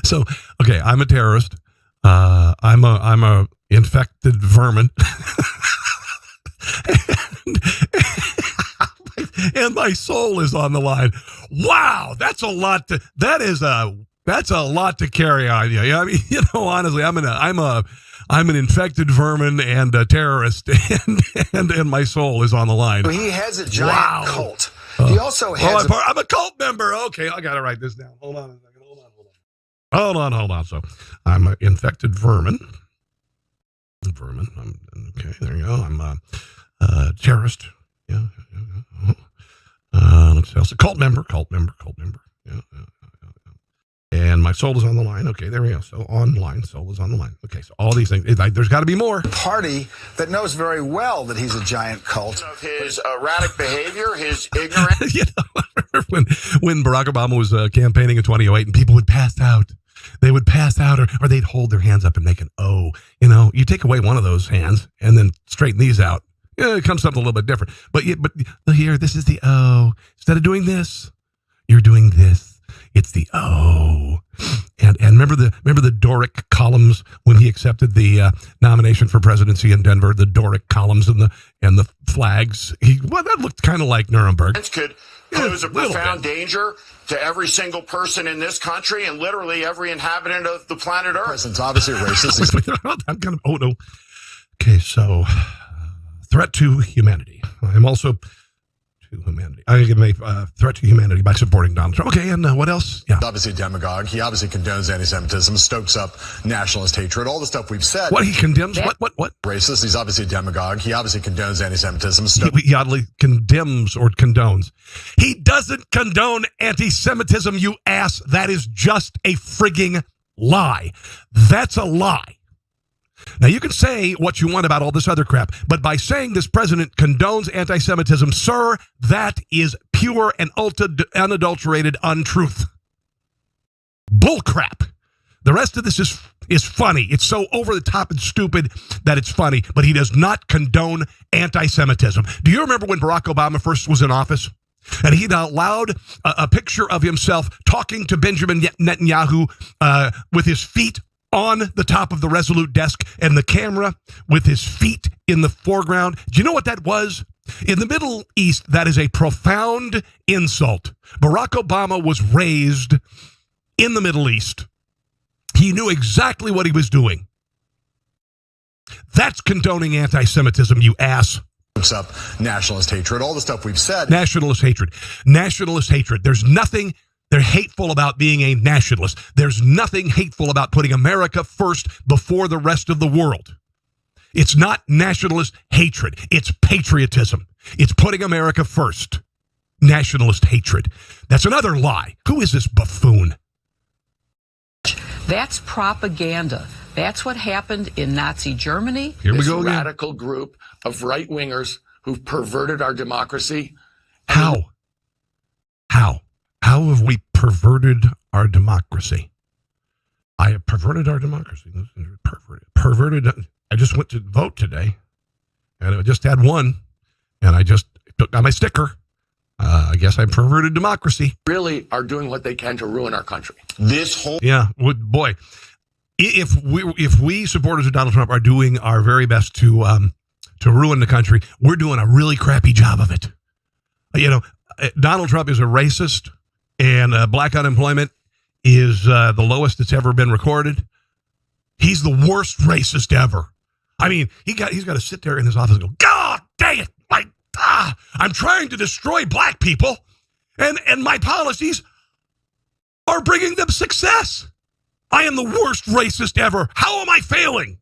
So, okay, I'm a terrorist. I'm a infected vermin, and my soul is on the line. Wow, that's a lot to carry on you. I mean, honestly, I'm an infected vermin and a terrorist, and my soul is on the line. He has a giant cult. He also has. I'm a cult member. Okay, I got to write this down. Hold on a second. Hold on. So I'm an infected vermin. Okay, there you go. I'm a terrorist. Yeah. Let's see. Cult member. Yeah. And my soul is on the line. Okay, there we go. So online, soul is on the line. Okay, so all these things. There's got to be more. Party that knows very well that he's a giant cult. Of his erratic behavior, his ignorance. You know, when Barack Obama was campaigning in 2008 and people would pass out. They would pass out or they'd hold their hands up and make an O. You know, you take away one of those hands and then straighten these out. Yeah, it comes something a little bit different. But here, this is the O. Instead of doing this, you're doing this. It's the O. And remember the Doric columns when he accepted the nomination for presidency in Denver, the Doric columns and the flags. That looked kind of like Nuremberg. Could pose a profound danger to every single person in this country and literally every inhabitant of the planet Earth. President's obviously racist. I'm kind of, oh no. Okay, so threat to humanity. I'm also to humanity. I'm going to make a threat to humanity by supporting Donald Trump. Okay, and what else? Yeah. Obviously a demagogue. He obviously condones anti-Semitism, stokes up nationalist hatred, all the stuff we've said. What, he condemns? What? Racist. He's obviously a demagogue. He obviously condones anti-Semitism. He oddly condemns or condones. He doesn't condone anti-Semitism, you ass. That is just a frigging lie. That's a lie. Now, you can say what you want about all this other crap, but by saying this president condones anti-Semitism, sir, that is pure and unadulterated untruth. Bullcrap. The rest of this is funny. It's so over the top and stupid that it's funny, but he does not condone anti-Semitism. Do you remember when Barack Obama first was in office? And he allowed a picture of himself talking to Benjamin Netanyahu with his feet on the top of the Resolute desk and the camera with his feet in the foreground. Do you know what that was? In the Middle East, that is a profound insult. Barack Obama was raised in the Middle East. He knew exactly what he was doing. That's condoning anti-Semitism, you ass. Up nationalist hatred, all the stuff we've said. Nationalist hatred. There's nothing they're hateful about being a nationalist. There's nothing hateful about putting America first before the rest of the world. It's not nationalist hatred. It's patriotism. It's putting America first. Nationalist hatred. That's another lie. Who is this buffoon? That's propaganda. That's what happened in Nazi Germany. Here we go again. Radical group of right-wingers who've perverted our democracy. How? How have we perverted our democracy? I have perverted our democracy. Perverted. I just went to vote today, and I just had one, and I just took out my sticker. I guess I perverted democracy. Really are doing what they can to ruin our country. This whole boy, if we supporters of Donald Trump are doing our very best to ruin the country, we're doing a really crappy job of it. You know, Donald Trump is a racist. And black unemployment is the lowest it's ever been recorded. He's the worst racist ever. I mean, he's got to sit there in his office and go, God dang it! I'm trying to destroy black people, and my policies are bringing them success. I am the worst racist ever. How am I failing?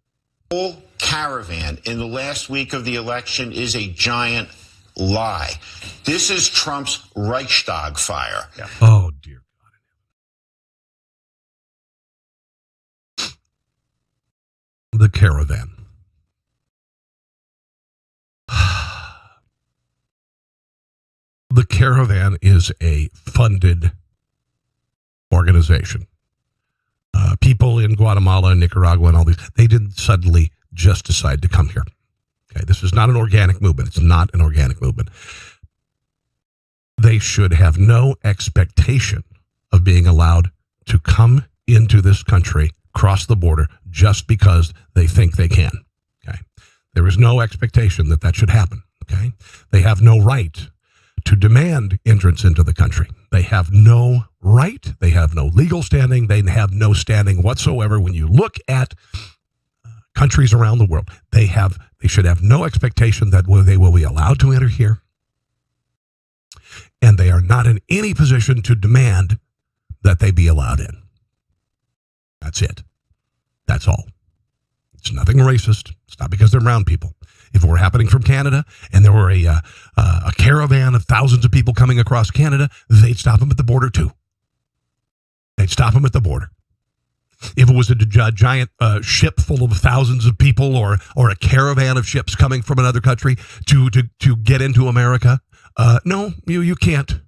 Whole Caravan in the last week of the election is a giant lie. This is Trump's Reichstag fire. Yeah. Oh, dear God. The Caravan. The Caravan is a funded organization. People in Guatemala and Nicaragua and all these, they didn't suddenly just decide to come here. Okay, this is not an organic movement. It's not an organic movement. They should have no expectation of being allowed to come into this country, cross the border, just because they think they can. Okay, there is no expectation that should happen. Okay, they have no right to demand entrance into the country. They have no right. They have no legal standing. They have no standing whatsoever. When you look at countries around the world, they should have no expectation that they will be allowed to enter here. And and they are not in any position to demand that they be allowed in. That's it. That's all. It's nothing racist. It's not because they're brown people. If it were happening from Canada and there were a caravan of thousands of people coming across Canada, they'd stop them at the border too. They'd stop them at the border. If it was a giant ship full of thousands of people or a caravan of ships coming from another country to get into America, no, you can't.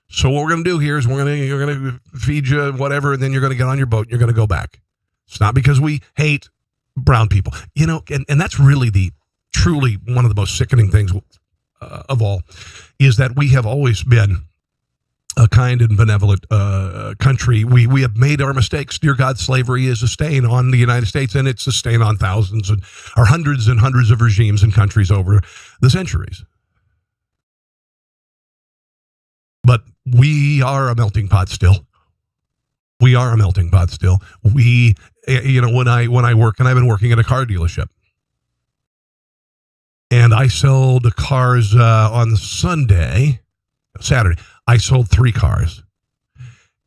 So what we're going to do here is you're going to feed you whatever, and then you're going to get on your boat and you're going to go back. It's not because we hate brown people. You know, and that's really truly one of the most sickening things of all, is that we have always been a kind and benevolent country. We have made our mistakes. Dear God, slavery is a stain on the United States, and it's a stain on thousands or hundreds and hundreds of regimes and countries over the centuries. But we are a melting pot still. We are a melting pot still. We, when I work, and I've been working at a car dealership, and I sold cars on Saturday. I sold 3 cars,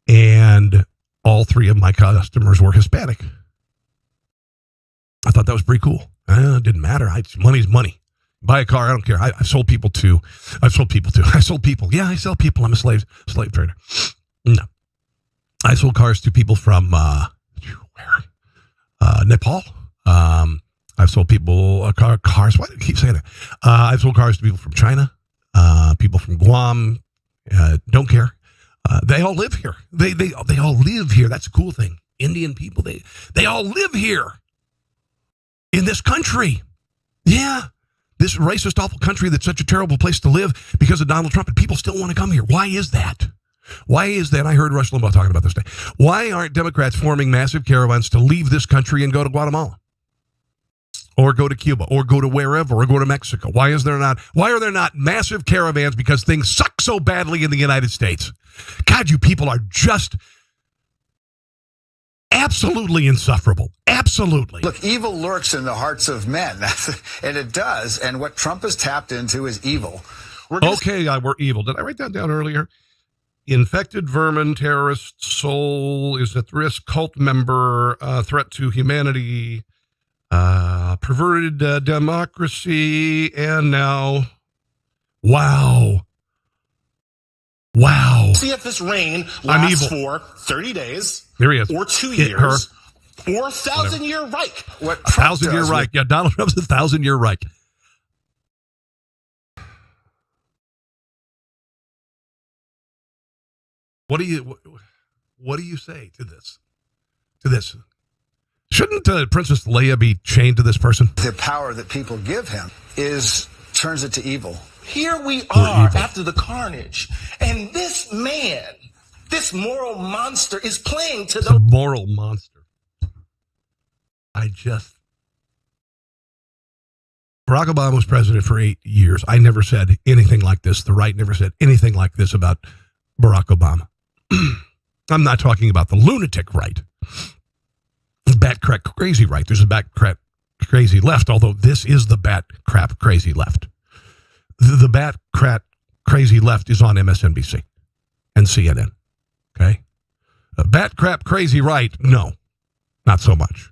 and all 3 of my customers were Hispanic. I thought that was pretty cool. It didn't matter. Money's money. Buy a car, I don't care. I sold people too. I sold people. Yeah, I sell people. I'm a slave trader. No. I sold cars to people from Nepal. I've sold people cars. Why do I keep saying that? I've sold cars to people from China, people from Guam. Don't care. They all live here. They all live here. That's a cool thing. Indian people, they all live here in this country. Yeah. This racist, awful country that's such a terrible place to live because of Donald Trump, and people still want to come here. Why is that? Why is that? I heard Rush Limbaugh talking about this today. Why aren't Democrats forming massive caravans to leave this country and go to Guatemala? Or go to Cuba, or go to wherever, or go to Mexico? Why are there not massive caravans? Because things suck so badly in the United States. God, you people are just absolutely insufferable. Absolutely. Look, evil lurks in the hearts of men, and it does. And what Trump has tapped into is evil. We're evil. Did I write that down earlier? Infected vermin, terrorist, soul is at risk, cult member, threat to humanity, perverted democracy, and now, wow. See if this reign lasts for 30 days. There he is. Or 2 years. Or 1,000-year Reich. What 1,000-year Reich. Yeah, Donald Trump's 1,000-year Reich. What do you say to this? Shouldn't Princess Leia be chained to this person? The power that people give him turns it to evil. Here we are after the carnage, and this man, this moral monster, is playing to the moral monster. Barack Obama was president for 8 years. I never said anything like this. The right never said anything like this about Barack Obama. I'm not talking about the lunatic right. Bat crap crazy right. There's a bat crap crazy left, although this is the bat crap crazy left. The bat crap crazy left is on MSNBC and CNN. Okay? Bat crap crazy right, no, not so much.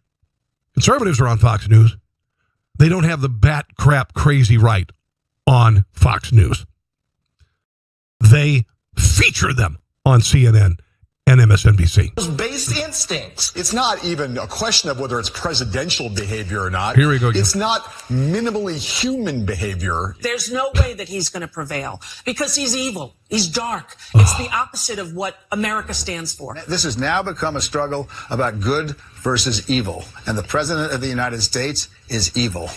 Conservatives are on Fox News. They don't have the bat crap crazy right on Fox News. They feature them on CNN and MSNBC. Those base instincts. It's not even a question of whether it's presidential behavior or not. Here we go again. It's not minimally human behavior. There's no way that he's going to prevail because he's evil. He's dark. It's the opposite of what America stands for. This has now become a struggle about good versus evil. And the president of the United States is evil.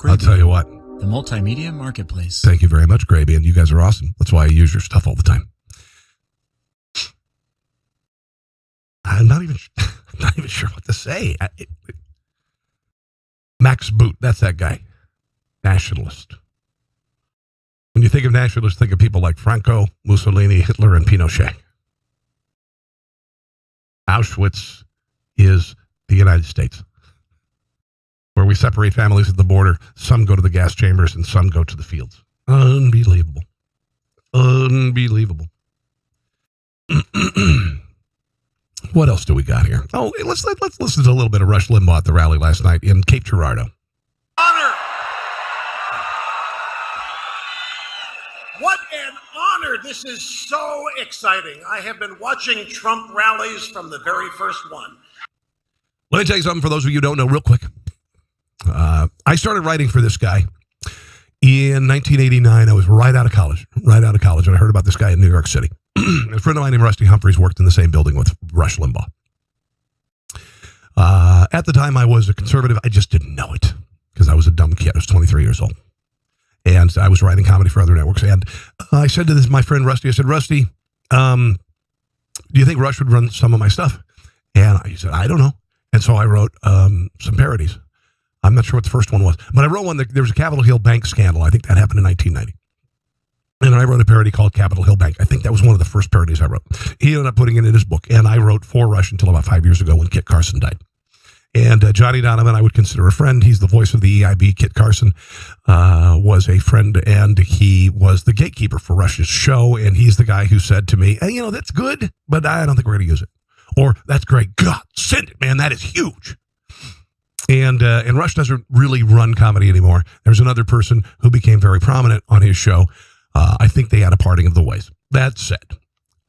I'll tell you what. The multimedia marketplace. Thank you very much, Grabian. You guys are awesome. That's why I use your stuff all the time. I'm not even sure what to say. Max Boot, that's that guy. Nationalist. When you think of nationalists, think of people like Franco, Mussolini, Hitler, and Pinochet. Auschwitz is the United States, where we separate families at the border. Some go to the gas chambers and some go to the fields. Unbelievable. Unbelievable. What else do we got here? Oh, let's listen to a little bit of Rush Limbaugh at the rally last night in Cape Girardeau. Honor. What an honor. This is so exciting. I have been watching Trump rallies from the very first one. Let me tell you something for those of you who don't know real quick. I started writing for this guy in 1989. I was right out of college, and I heard about this guy in New York City. A friend of mine named Rusty Humphreys worked in the same building with Rush Limbaugh. At the time, I was a conservative. I just didn't know it because I was a dumb kid. I was 23 years old. And I was writing comedy for other networks. And I said to my friend Rusty, I said, Rusty, do you think Rush would run some of my stuff? And he said, I don't know. And so I wrote some parodies. I'm not sure what the first one was, but I wrote one that there was a Capitol Hill Bank scandal. I think that happened in 1990. And I wrote a parody called Capitol Hill Bank. I think that was one of the first parodies I wrote. He ended up putting it in his book, and I wrote for Rush until about 5 years ago when Kit Carson died. And Johnny Donovan, I would consider a friend. He's the voice of the EIB. Kit Carson was a friend, and he was the gatekeeper for Rush's show. And he's the guy who said to me, hey, that's good, but I don't think we're going to use it. Or, that's great. God, send it, man. That is huge. And Rush doesn't really run comedy anymore. There's another person who became very prominent on his show. I think they had a parting of the ways. That said,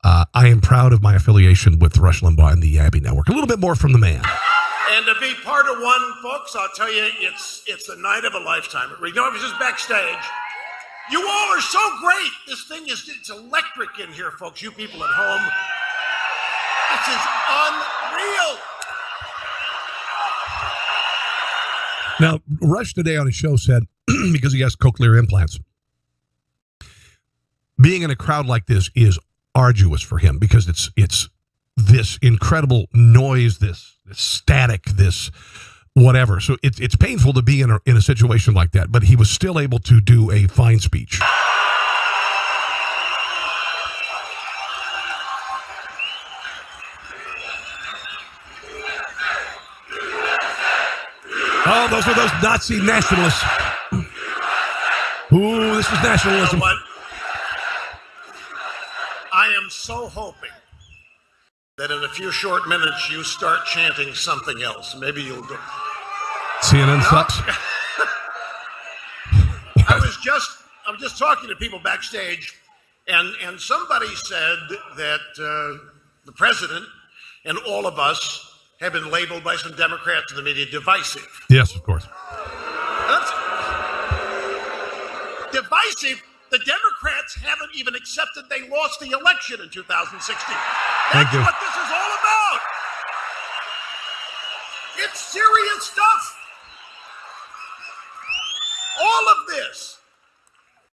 I am proud of my affiliation with Rush Limbaugh and the EIB Network. A little bit more from the man. And to be part of one, folks, I'll tell you, it's the night of a lifetime. You know, I was just backstage. You all are so great. This thing it's electric in here, folks. You people at home. This is unreal. Now, Rush today on his show said, because he has cochlear implants, being in a crowd like this is arduous for him because it's this incredible noise, this static, this whatever. So it's painful to be in a situation like that, but he was still able to do a fine speech. Oh, those are those Nazi nationalists. Ooh, this is nationalism. You know what? I am so hoping that in a few short minutes you start chanting something else. Maybe you'll go. CNN sucks. I was just talking to people backstage, and somebody said that the president and all of us have been labeled by some Democrats in the media divisive. Yes, of course. That's divisive. The Democrats haven't even accepted they lost the election in 2016. That's what this is all about. It's serious stuff. All of this.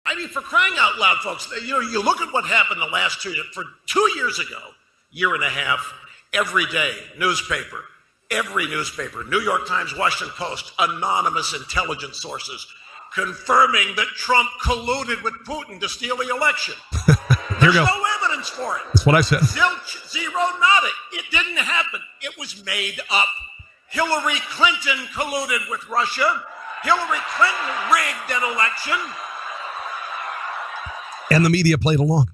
I mean, for crying out loud, folks, you look at what happened the last 2 years. For 2 years ago, year and a half, every day, every newspaper, New York Times, Washington Post, anonymous intelligence sources, confirming that Trump colluded with Putin to steal the election. There's no evidence for it. That's what I said. Zilch, zero, nada. It didn't happen. It was made up. Hillary Clinton colluded with Russia. Hillary Clinton rigged an election. And the media played along.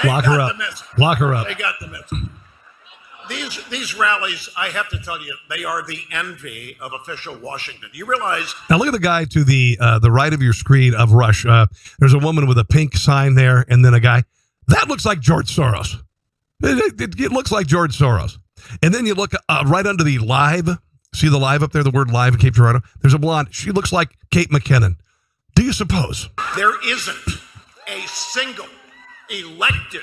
Lock her up. Lock her up. They got the message. These rallies, I have to tell you, they are the envy of official Washington. You realize? Now look at the guy to the right of your screen of Rush. There's a woman with a pink sign there, and then a guy that looks like George Soros. It looks like George Soros. And then you look right under the live. See the live up there? The word live in Cape Girardeau. There's a blonde. She looks like Kate McKinnon. Do you suppose? There isn't a single elected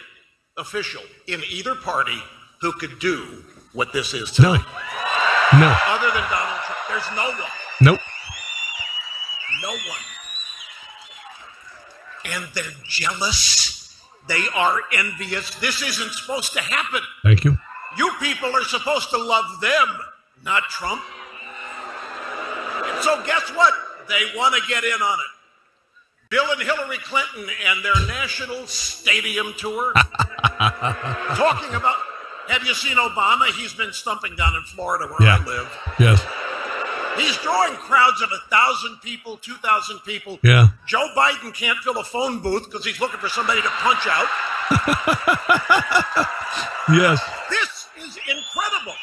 official in either party who could do what this is tonight. No. Other than Donald Trump. There's no one. Nope. No one. And they're jealous. They are envious. This isn't supposed to happen. Thank you. You people are supposed to love them, not Trump. So guess what? They want to get in on it. Bill and Hillary Clinton and their national stadium tour. Talking about, have you seen Obama? He's been stumping down in Florida where I live. Yes. He's drawing crowds of 1,000 people, 2,000 people. Yeah. Joe Biden can't fill a phone booth because he's looking for somebody to punch out. Yes. This is incredible.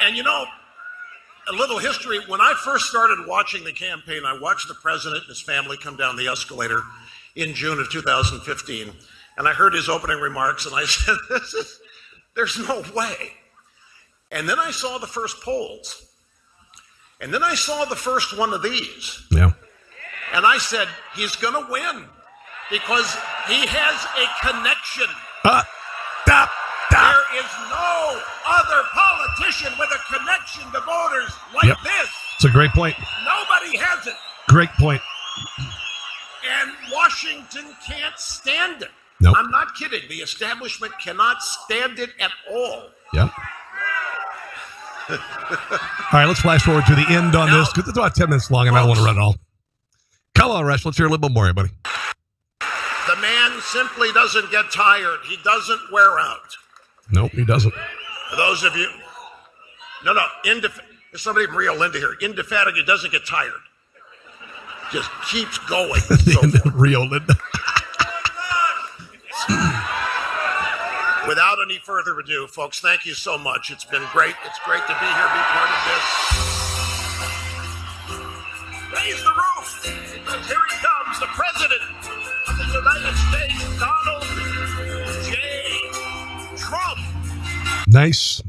And you know, a little history. When I first started watching the campaign, I watched the president and his family come down the escalator in June of 2015. And I heard his opening remarks and I said, there's no way. And then I saw the first polls. And then I saw the first one of these. Yeah. And I said, he's going to win because he has a connection. There is no other politician with a connection to voters like this. It's a great point. Nobody has it. Great point. And Washington can't stand it. Nope. I'm not kidding. The establishment cannot stand it at all. Yep. All right, let's flash forward to the end on this because it's about 10 minutes long and I don't want to run it all. Come on, Rush. Let's hear a little bit more, buddy. The man simply doesn't get tired. He doesn't wear out. Nope, he doesn't. For those of you, no, there's somebody from Rio Linda here. Indefatigable doesn't get tired. Just keeps going. Rio Linda. Without any further ado, folks, thank you so much. It's been great. It's great to be here, be part of this. Raise the roof, because here he comes, the President of the United States, Donald J. Trump. Nice.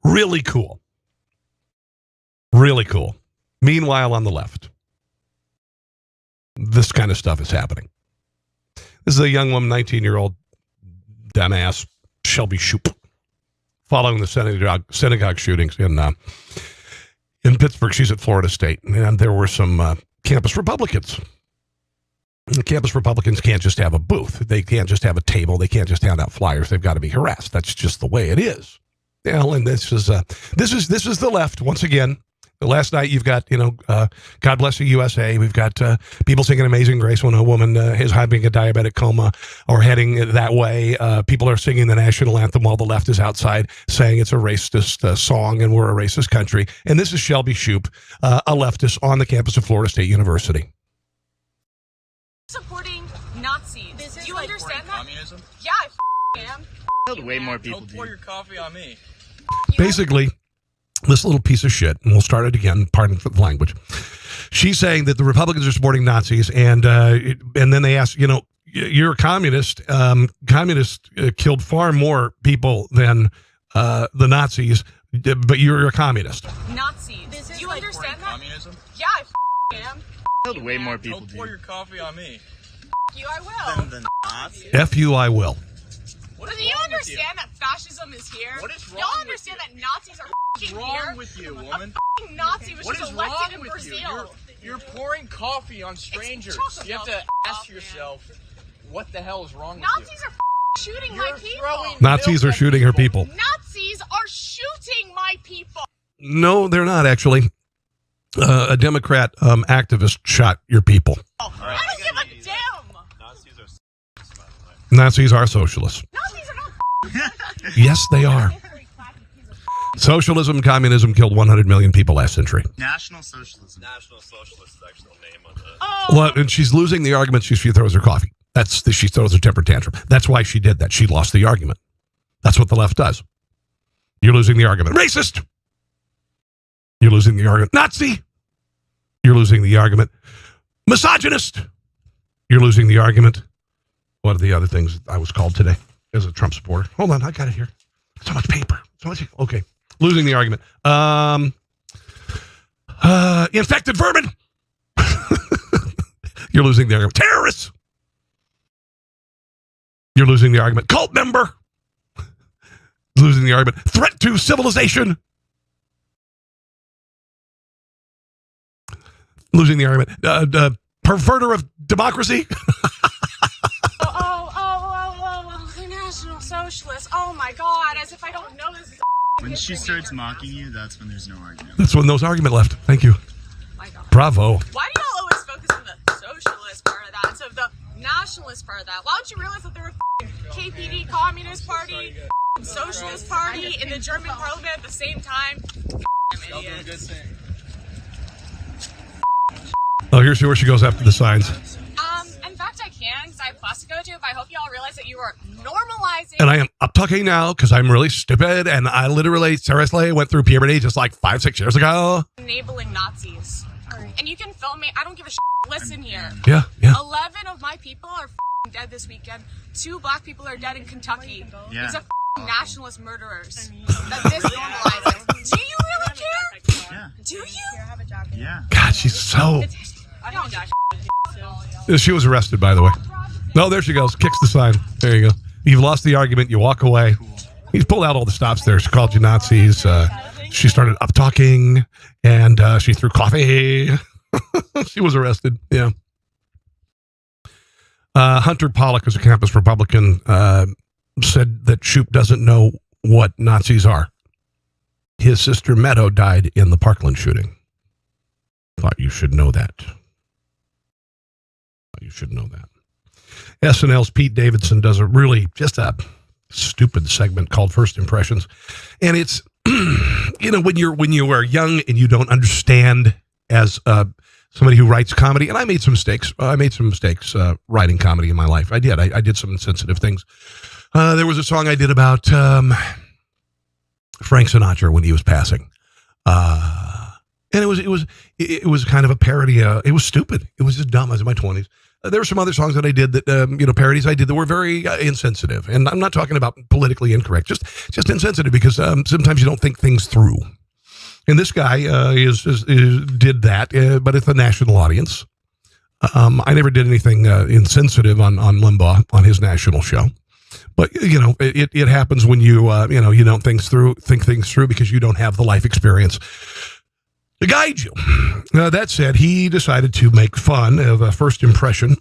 Really cool. Really cool. Meanwhile, on the left, this kind of stuff is happening. This is a young woman, 19-year-old dumbass, Shelby Shoop, following the synagogue shootings in Pittsburgh. She's at Florida State, and there were some campus Republicans. The campus Republicans can't just have a booth. They can't just have a table. They can't just hand out flyers. They've got to be harassed. That's just the way it is. And this is the left once again. Last night, you've got, God Bless the USA. We've got people singing Amazing Grace when a woman is having a diabetic coma or heading that way. People are singing the national anthem while the left is outside saying it's a racist song and we're a racist country. And this is Shelby Shoop, a leftist on the campus of Florida State University. Supporting Nazis. Do you understand that? Communism? Yeah, I am. Way more people do. Pour your coffee on me. Basically, this little piece of shit, and we'll start it again, pardon for the language. She's saying that the Republicans are supporting Nazis, and then they ask, you're a communist. Communists killed far more people than the Nazis, but you're a communist. Nazis. Do you understand that? Communism? Yeah, I am. Way more people do. Pour your coffee on me. You, I will. Than Nazis? F you, I will. But do you understand that fascism is here? What is wrong Y'all understand that Nazis are What's wrong with you, woman? A Nazi was What just is elected wrong in with Brazil. you? You're pouring coffee on strangers. You have to ask yourself, what the hell is wrong with you? Nazis are shooting my people. Nazis are shooting her people. Nazis are shooting my people. No, they're not actually. A Democrat activist shot your people. I don't give a damn. Nazis are socialists. Nazis are not. Yes, they are. Socialism and communism killed 100 million people last century. National Socialism. National Socialist is actually the name of it. Well, and she's losing the argument. She throws her coffee. She throws her temper tantrum. That's why she did that. She lost the argument. That's what the left does. You're losing the argument. Racist. You're losing the argument. Nazi. You're losing the argument. Misogynist. You're losing the argument. What are the other things I was called today as a Trump supporter? Hold on, I got it here. So much paper. Okay. Losing the argument. Infected vermin. You're losing the argument. Terrorists. You're losing the argument. Cult member. Losing the argument. Threat to civilization. Losing the argument. Perverter of democracy. The National Socialists. socialist. Oh my God, as if I don't know this. When she starts mocking you, that's when there's no argument. That's when there's argument left. Thank you. Bravo. Why do y'all always focus on the socialist part of that instead of the nationalist part of that? Why don't you realize that there were KPD, Communist Party, Socialist Party in the German parliament at the same time? Idiots. Oh, here's where she goes after the signs. In fact, I can because I have class to go to, but I hope y'all realize that you are normalizing. And I am up talking now because I'm really stupid, and I literally, seriously, went through puberty just like 5-6 years ago. Enabling Nazis. And you can film me. I don't give a shit. Listen here. Yeah. 11 of my people are dead this weekend. 2 black people are dead in Kentucky. Yeah. These are nationalist murderers. That this normalizes. Do you really care? Yeah. Do you? Yeah. God, she's so... No. She was arrested, by the way. No, there she goes. Kicks the sign. There you go. You've lost the argument. You walk away. He's pulled out all the stops there. She called you Nazis. She started up talking, and she threw coffee. She was arrested. Yeah. Hunter Pollock, who's a campus Republican, said that Shoup doesn't know what Nazis are. His sister Meadow died in the Parkland shooting. Thought you should know that. You should know that. SNL's Pete Davidson does just a stupid segment called First Impressions. And it's, when you are young and you don't understand as somebody who writes comedy, and I made some mistakes. Writing comedy in my life. I did. I did some insensitive things. There was a song I did about Frank Sinatra when he was passing. And it was kind of a parody. It was stupid. It was just dumb. I was in my 20s. There were some other songs that I did that, parodies I did that were very insensitive. And I'm not talking about politically incorrect, just insensitive because sometimes you don't think things through. And this guy did that, but it's a national audience. I never did anything insensitive on Limbaugh on his national show. But, it happens when you don't think things through because you don't have the life experience to guide you. That said, he decided to make fun of a first impression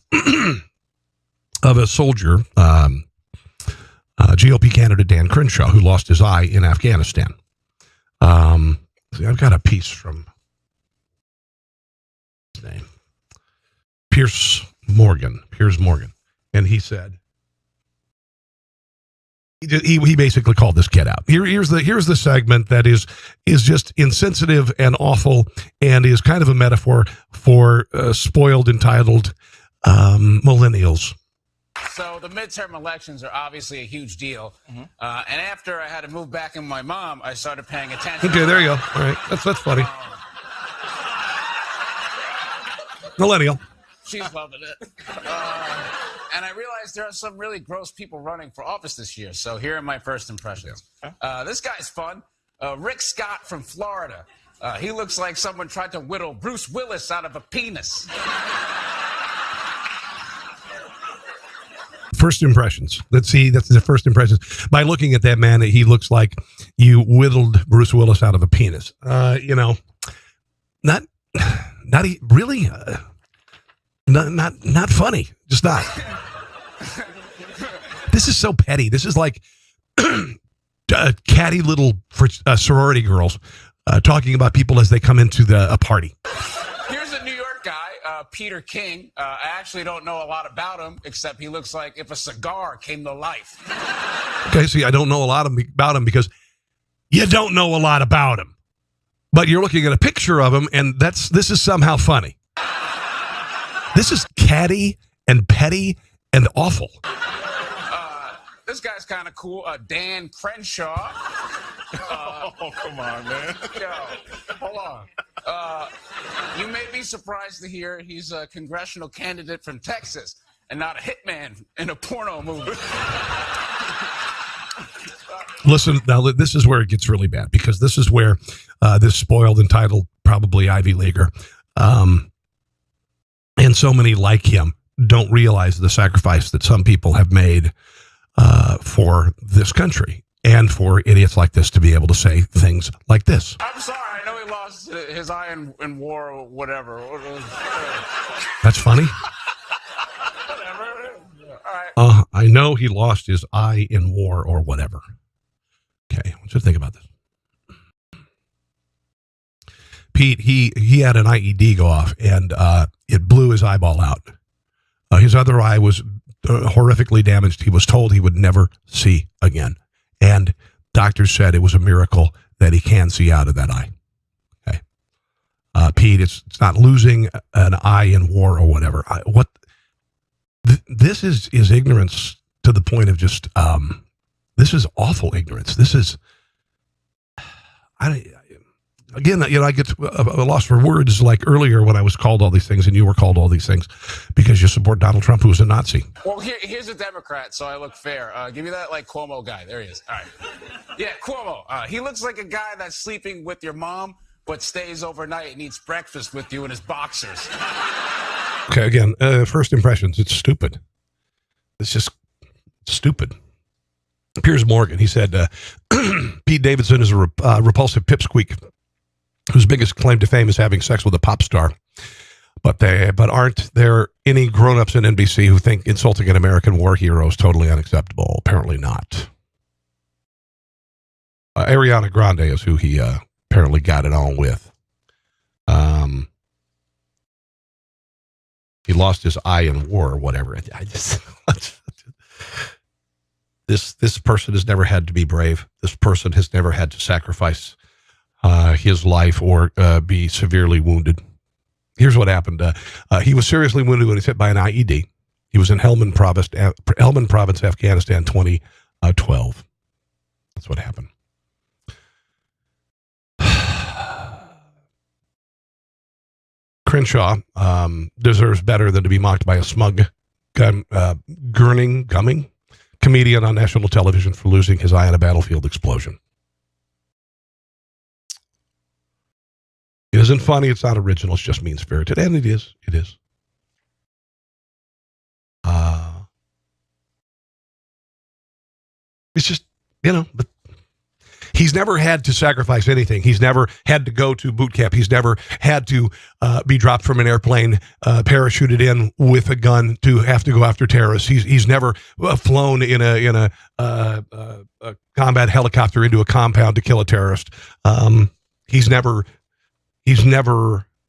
of a soldier, GOP candidate Dan Crenshaw, who lost his eye in Afghanistan. I've got a piece from his name, Piers Morgan, and he said, he basically called this kid out. Here's the segment that is just insensitive and awful, and is kind of a metaphor for spoiled, entitled millennials. So the midterm elections are obviously a huge deal, and after I had to move back in with my mom, I started paying attention. Okay, there you go. All right, that's funny. Millennial. She's loving it. And I realized there are some really gross people running for office this year. So here are my first impressions. This guy's fun. Rick Scott from Florida. He looks like someone tried to whittle Bruce Willis out of a penis. First impressions. That's the first impressions. By looking at that man, he looks like you whittled Bruce Willis out of a penis. Not really. Not funny. Just not. This is so petty. This is like catty little sorority girls talking about people as they come into a party. Here's a New York guy, Peter King. I actually don't know a lot about him, except he looks like if a cigar came to life. Okay, see, I don't know a lot about him because you don't know a lot about him. But you're looking at a picture of him, and this is somehow funny. This is catty and petty and awful. This guy's kind of cool. Dan Crenshaw. Oh, come on, man. Yo, hold on. You may be surprised to hear he's a congressional candidate from Texas and not a hitman in a porno movie. Listen, now this is where it gets really bad, because this is where this spoiled, entitled, probably Ivy Leaguer, and so many like him don't realize the sacrifice that some people have made for this country and for idiots like this to be able to say things like this. I'm sorry, I know he lost his eye in war or whatever. That's funny. Whatever. right. I know he lost his eye in war or whatever. Okay, let's just think about this. Pete, he had an IED go off, and it blew his eyeball out. His other eye was horrifically damaged. He was told he would never see again. And doctors said it was a miracle that he can see out of that eye. Okay. Pete, it's not losing an eye in war or whatever. This is ignorance to the point of just, this is awful ignorance. This is, again, I get a loss for words, like earlier when I was called all these things and you were called all these things because you support Donald Trump, who's a Nazi. Well, here's a Democrat, so I look fair. Give me that, like, Cuomo guy. There he is. All right. Yeah, Cuomo. He looks like a guy that's sleeping with your mom but stays overnight and eats breakfast with you in his boxers. Okay, again, first impressions, it's stupid. It's just stupid. Piers Morgan, he said, Pete Davidson is a repulsive pipsqueak whose biggest claim to fame is having sex with a pop star. But aren't there any grown-ups in NBC who think insulting an American war hero is totally unacceptable? Apparently not. Ariana Grande is who he apparently got it on with. He lost his eye in war or whatever. I just this person has never had to be brave. This person has never had to sacrifice his life or be severely wounded. Here's what happened. He was seriously wounded when he was hit by an IED. He was in Helmand Province, Afghanistan, 2012. That's what happened. Crenshaw deserves better than to be mocked by a smug, gumming comedian on national television for losing his eye in a battlefield explosion. It isn't funny. It's not original. It's just mean-spirited. And it is. It is. It's just, but he's never had to sacrifice anything. He's never had to go to boot camp. He's never had to be dropped from an airplane, parachuted in with a gun to have to go after terrorists. He's never flown in a combat helicopter into a compound to kill a terrorist. He's never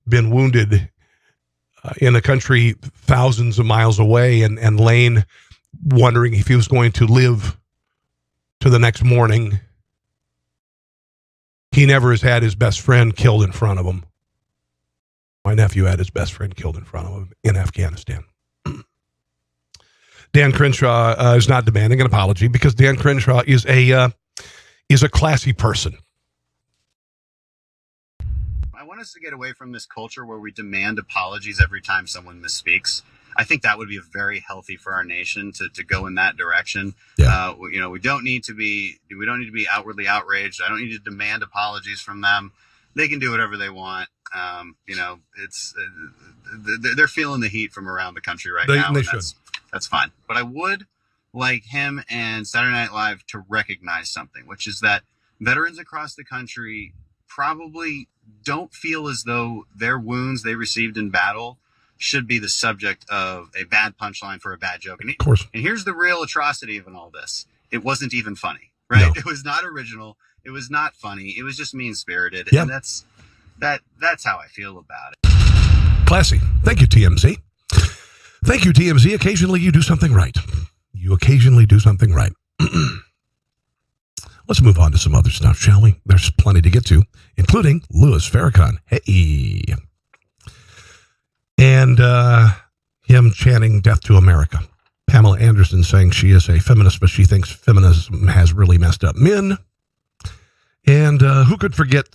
been wounded in a country thousands of miles away and lain wondering if he was going to live to the next morning. He never has had his best friend killed in front of him. My nephew had his best friend killed in front of him in Afghanistan. Dan Crenshaw is not demanding an apology because Dan Crenshaw is a classy person. I want us to get away from this culture where we demand apologies every time someone misspeaks. I think that would be very healthy for our nation to go in that direction. Yeah. We don't need to be outwardly outraged. I don't need to demand apologies from them. They can do whatever they want. It's they're feeling the heat from around the country right now. They should. That's fine. But I would like him and Saturday Night Live to recognize something, which is that veterans across the country probably don't feel as though their wounds they received in battle should be the subject of a bad punchline for a bad joke. And, of course. And here's the real atrocity of all this. It wasn't even funny, right? No. It was not original. It was not funny. It was just mean-spirited. Yeah. And that's how I feel about it. Classy. Thank you, TMZ. Thank you, TMZ. Occasionally you do something right. You occasionally do something right. Let's move on to some other stuff, shall we? There's plenty to get to, including Louis Farrakhan. Hey. And him chanting death to America. Pamela Anderson saying she is a feminist, but she thinks feminism has really messed up men. And who could forget,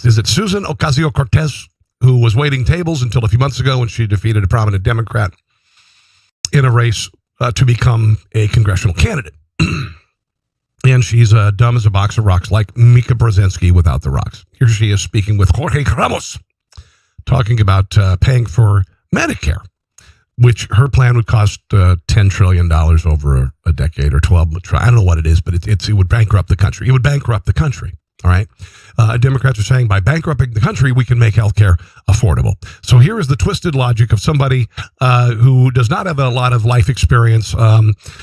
is it Susan Ocasio-Cortez, who was waiting tables until a few months ago when she defeated a prominent Democrat in a race to become a congressional candidate. And she's dumb as a box of rocks, like Mika Brzezinski without the rocks. Here she is speaking with Jorge Ramos, talking about paying for Medicare, which her plan would cost $10 trillion over a decade or 12. I don't know what it is, but it would bankrupt the country. It would bankrupt the country. All right. Democrats are saying by bankrupting the country, we can make healthcare affordable. So here is the twisted logic of somebody who does not have a lot of life experience,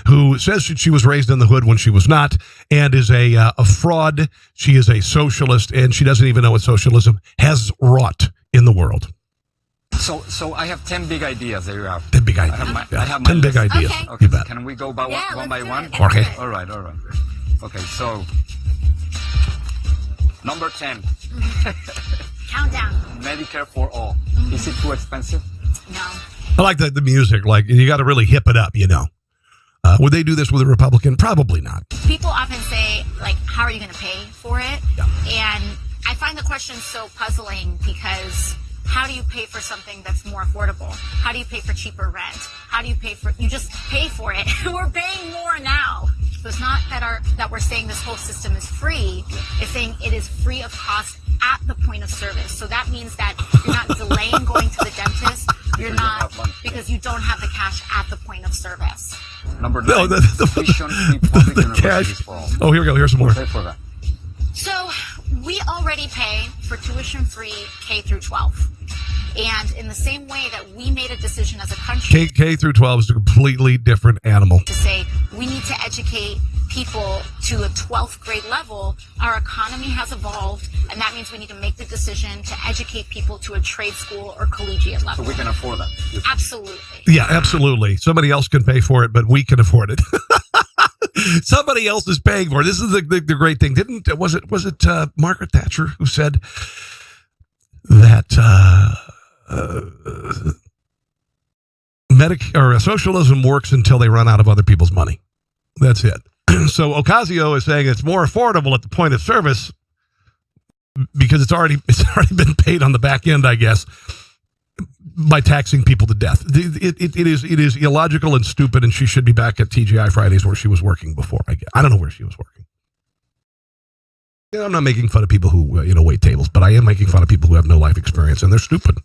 who says she was raised in the hood when she was not, and is a fraud. She is a socialist, and she doesn't even know what socialism has wrought in the world. So I have 10 big ideas that you have. 10 big ideas. I have 10 big ideas. Okay. You bet. Can we go by one by one? Okay. All right. Okay, so number 10. Countdown. Medicare for all. Is it too expensive? No. I like the music. Like, you got to really hip it up, you know. Would they do this with a Republican? Probably not. People often say, like, how are you going to pay for it? Yeah. And I find the question so puzzling because how do you pay for something that's more affordable? How do you pay for cheaper rent? How do you pay for, you just pay for it. We're paying more now. So it's not that we're saying this whole system is free. It's saying it is free of cost at the point of service. So that means that you're not delaying going to the dentist. You're not, because you don't have the cash at the point of service. Number 9. No, the cash. Oh, here we go. Here's some more. So we already pay for tuition-free K through 12. And in the same way that we made a decision as a country, K through 12 is a completely different animal. To say we need to educate people to a 12th grade level, our economy has evolved, and that means we need to make the decision to educate people to a trade school or collegiate level. So we can afford that. Absolutely. Yeah, absolutely. Somebody else can pay for it, but we can afford it. Somebody else is paying for it. This is the great thing. Was it Margaret Thatcher who said that socialism works until they run out of other people's money? That's it. So Ocasio is saying it's more affordable at the point of service because it's already been paid on the back end, I guess, by taxing people to death. It is illogical and stupid, and she should be back at TGI Fridays where she was working before. I don't know where she was working. I'm not making fun of people who wait tables, but I am making fun of people who have no life experience, and they're stupid.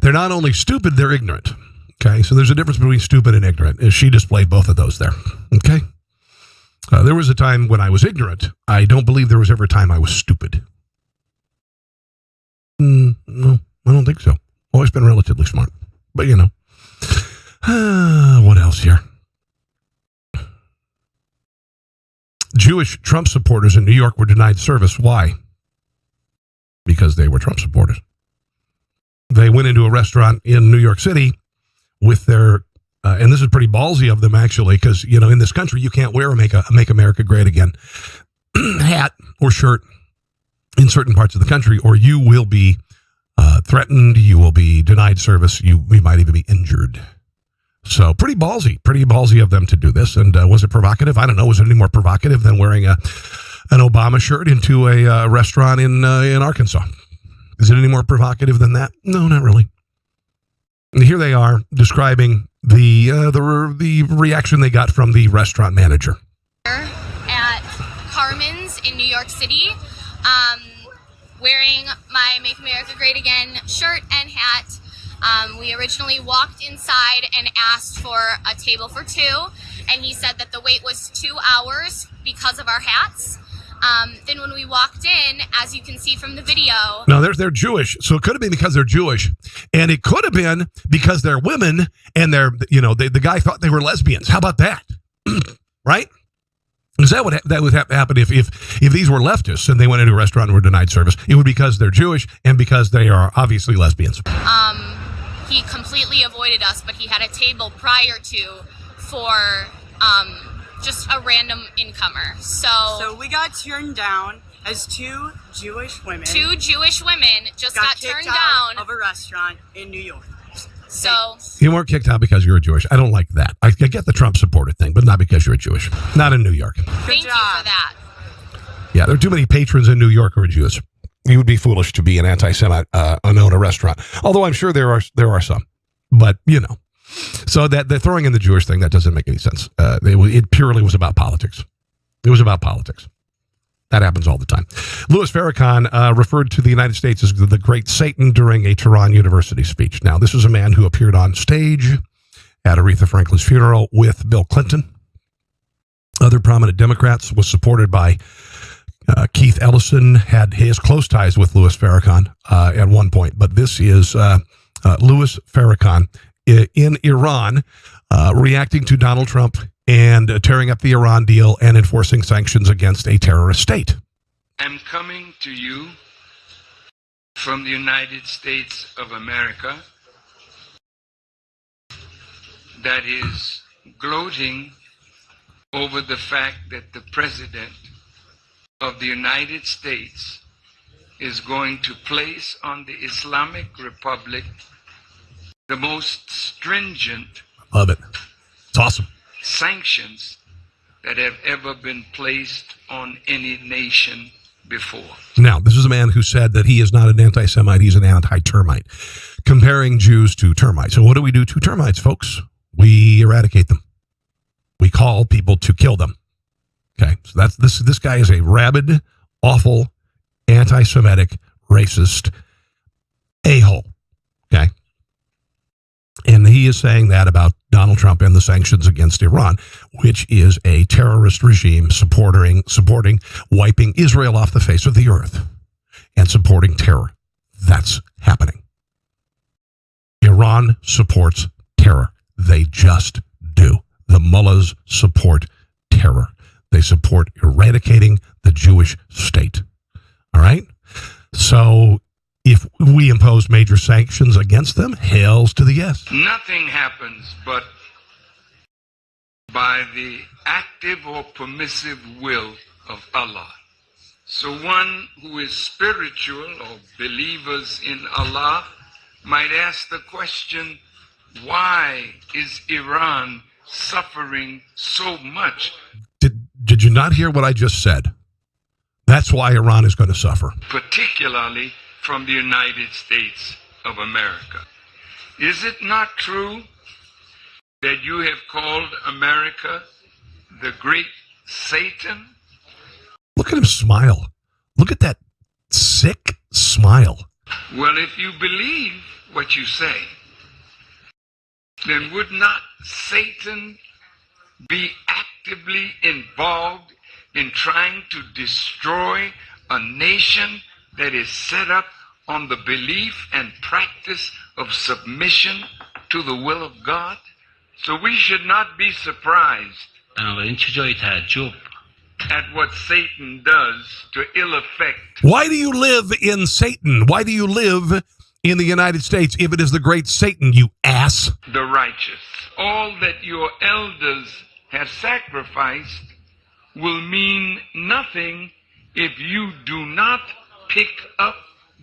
They're not only stupid, they're ignorant. Okay, so there's a difference between stupid and ignorant. And she displayed both of those there. Okay, there was a time when I was ignorant. I don't believe there was ever a time I was stupid. No, I don't think so. Always been relatively smart, but what else here? Jewish Trump supporters in New York were denied service. Why? Because they were Trump supporters. They went into a restaurant in New York City with their, and this is pretty ballsy of them actually, because, in this country, you can't wear a Make America Great Again hat or shirt in certain parts of the country, or you will be threatened, you will be denied service, we might even be injured. So pretty ballsy of them to do this. And was it provocative? I don't know. Was it any more provocative than wearing an Obama shirt into a restaurant in Arkansas? Is it any more provocative than that? No, not really. And here they are describing the reaction they got from the restaurant manager. At Carmen's in New York City, wearing my Make America Great Again shirt and hat. We originally walked inside and asked for a table for 2, and he said that the wait was 2 hours because of our hats. Then when we walked in, as you can see from the video... No, they're Jewish, so it could have been because they're Jewish, and it could have been because they're women, and they're, the guy thought they were lesbians. How about that? Right? Is that what would happen if these were leftists and they went into a restaurant and were denied service? It would be because they're Jewish and because they are obviously lesbians. He completely avoided us, but he had a table prior to for just a random incomer. So we got turned down as 2 Jewish women. 2 Jewish women just got turned out down of a restaurant in New York. So you weren't kicked out because you were Jewish. I don't like that. I get the Trump supporter thing, but not because you're Jewish. Not in New York. Thank you for that. Yeah, there are too many patrons in New York who are Jews. You would be foolish to be an anti-Semite own a restaurant. Although I'm sure there are some, but so that they're throwing in the Jewish thing, that doesn't make any sense. It purely was about politics. It was about politics. That happens all the time. Louis Farrakhan referred to the United States as the great Satan during a Tehran University speech. Now, this is a man who appeared on stage at Aretha Franklin's funeral with Bill Clinton, other prominent Democrats, was supported by Keith Ellison had his close ties with Louis Farrakhan at one point, but this is Louis Farrakhan in Iran reacting to Donald Trump and tearing up the Iran deal and enforcing sanctions against a terrorist state. I'm coming to you from the United States of America that is gloating over the fact that the President of the United States is going to place on the Islamic Republic the most stringent Love it. It's awesome. sanctions that have ever been placed on any nation before. Now, this is a man who said that he is not an anti-Semite, he's an anti-termite, comparing Jews to termites. So what do we do to termites, folks? We eradicate them. We call people to kill them. Okay, so that's this guy is a rabid, awful, anti-Semitic, racist a-hole. Okay, and he is saying that about Donald Trump and the sanctions against Iran, which is a terrorist regime supporting wiping Israel off the face of the earth and supporting terror. That's happening. Iran supports terror. They just do. The mullahs support terror. They support eradicating the Jewish state. All right? So if we impose major sanctions against them, hails to the yes. Nothing happens but by the active or permissive will of Allah. So one who is spiritual or believers in Allah might ask the question, why is Iran suffering so much? Did you not hear what I just said? That's why Iran is going to suffer. Particularly from the United States of America. Is it not true that you have called America the great Satan? Look at him smile. Look at that sick smile. Well, if you believe what you say, then would not Satan be actively involved in trying to destroy a nation that is set up on the belief and practice of submission to the will of God? So we should not be surprised at what Satan does to ill effect. Why do you live in Satan? Why do you live in the United States if it is the great Satan, you ass? The righteous. All that your elders have sacrificed will mean nothing if you do not pick up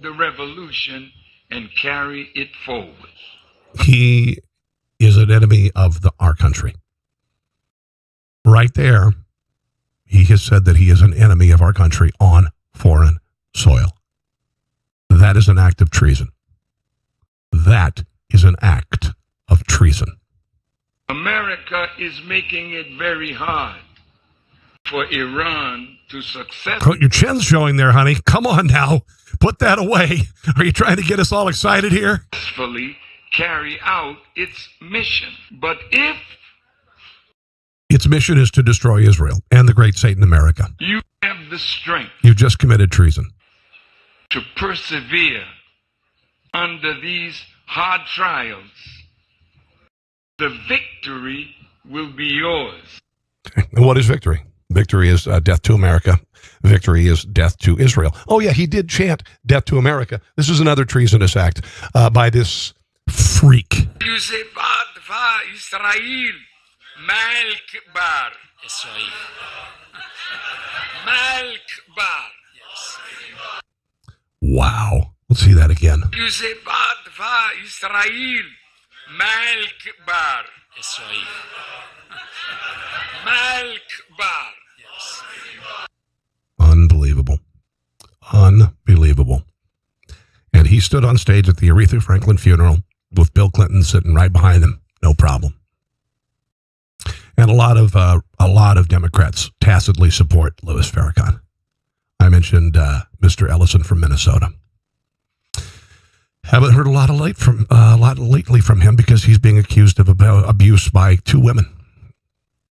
the revolution and carry it forward. He is an enemy of our country. Right there, he has said that he is an enemy of our country on foreign soil. That is an act of treason. That is an act of treason. America is making it very hard for Iran to successfully... Put your chin's showing there, honey. Come on now. Put that away. Are you trying to get us all excited here? ...carry out its mission. But if... its mission is to destroy Israel and the great Satan America. You have the strength... you've just committed treason. ...to persevere under these hard trials. The victory will be yours. Okay. And what is victory? Victory is death to America. Victory is death to Israel. Oh, yeah, he did chant death to America. This is another treasonous act by this freak. You say, Israel, Malk Bar. Israel. Malk Bar. Yes. Wow. Let's see that again. You say, Israel, Malk Bar. Israel. Malk Bar. Yes. Unbelievable. Unbelievable. And he stood on stage at the Aretha Franklin funeral with Bill Clinton sitting right behind him. No problem. And a lot of Democrats tacitly support Louis Farrakhan. I mentioned Mr. Ellison from Minnesota. Haven't heard a lot lately from him because he's being accused of abuse by two women.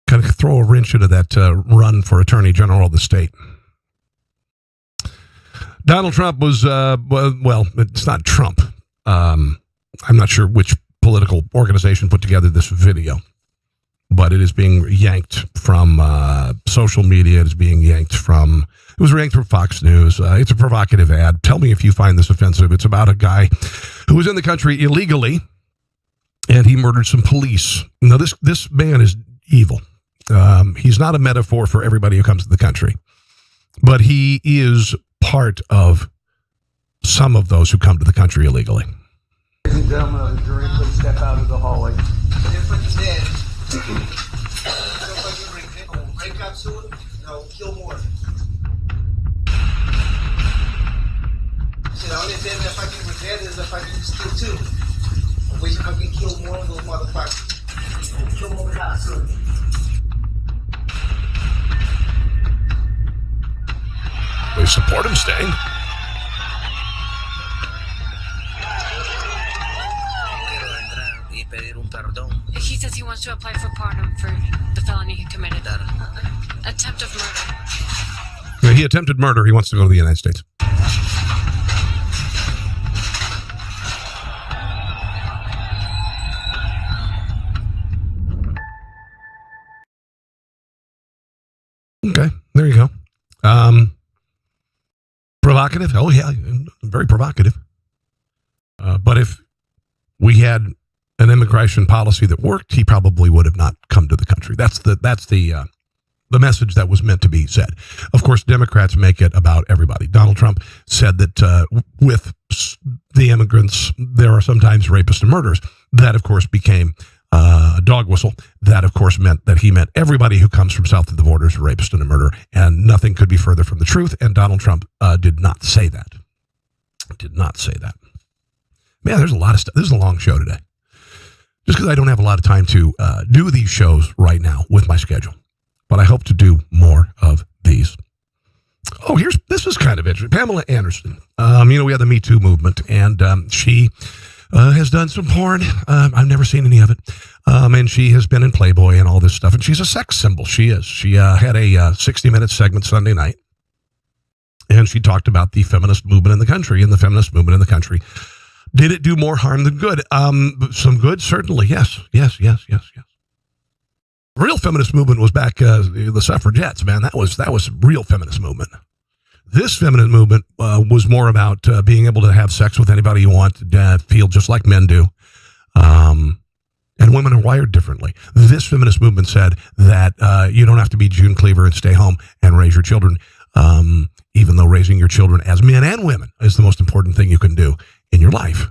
Kind of throw a wrench into that run for Attorney General of the state. Donald Trump was, well, it's not Trump. I'm not sure which political organization put together this video, but it is being yanked from social media. It is being yanked from, it was yanked from Fox News. It's a provocative ad. Tell me if you find this offensive. It's about a guy who was in the country illegally, and he murdered some police. Now, this man is evil. He's not a metaphor for everybody who comes to the country, but he is part of some of those who come to the country illegally. Ladies and gentlemen of the jury, please step out of the hallway. Break out soon? No, kill more. See, the only thing if I can regret is if I can just kill two. I wish I could kill more of those motherfuckers. Kill more without soon. We support him staying. He says he wants to apply for pardon for the felony he committed. Attempt of murder. He attempted murder. He wants to go to the United States. Okay, there you go. Provocative? Oh, yeah, very provocative. But if we had an immigration policy that worked, he probably would have not come to the country. That's the message that was meant to be said. Of course, Democrats make it about everybody. Donald Trump said that with the immigrants, there are sometimes rapists and murderers. That, of course, became a dog whistle. That, of course, meant that he meant everybody who comes from south of the border is a rapist and a murderer, and nothing could be further from the truth, and Donald Trump did not say that. Did not say that. Man, there's a lot of stuff. This is a long show today. Just because I don't have a lot of time to do these shows right now with my schedule. But I hope to do more of these. Oh, this is kind of interesting. Pamela Anderson. We had the Me Too movement, and she has done some porn. I've never seen any of it. And she has been in Playboy and all this stuff. And she's a sex symbol. She is. She had a 60-minute segment Sunday night. And she talked about the feminist movement in the country. And the feminist movement in the country, did it do more harm than good? Some good, certainly. Yes. Real feminist movement was back the suffragettes, man. That was real feminist movement. This feminist movement was more about being able to have sex with anybody you want, feel just like men do. And women are wired differently. This feminist movement said that you don't have to be June Cleaver and stay home and raise your children, even though raising your children as men and women is the most important thing you can do in your life.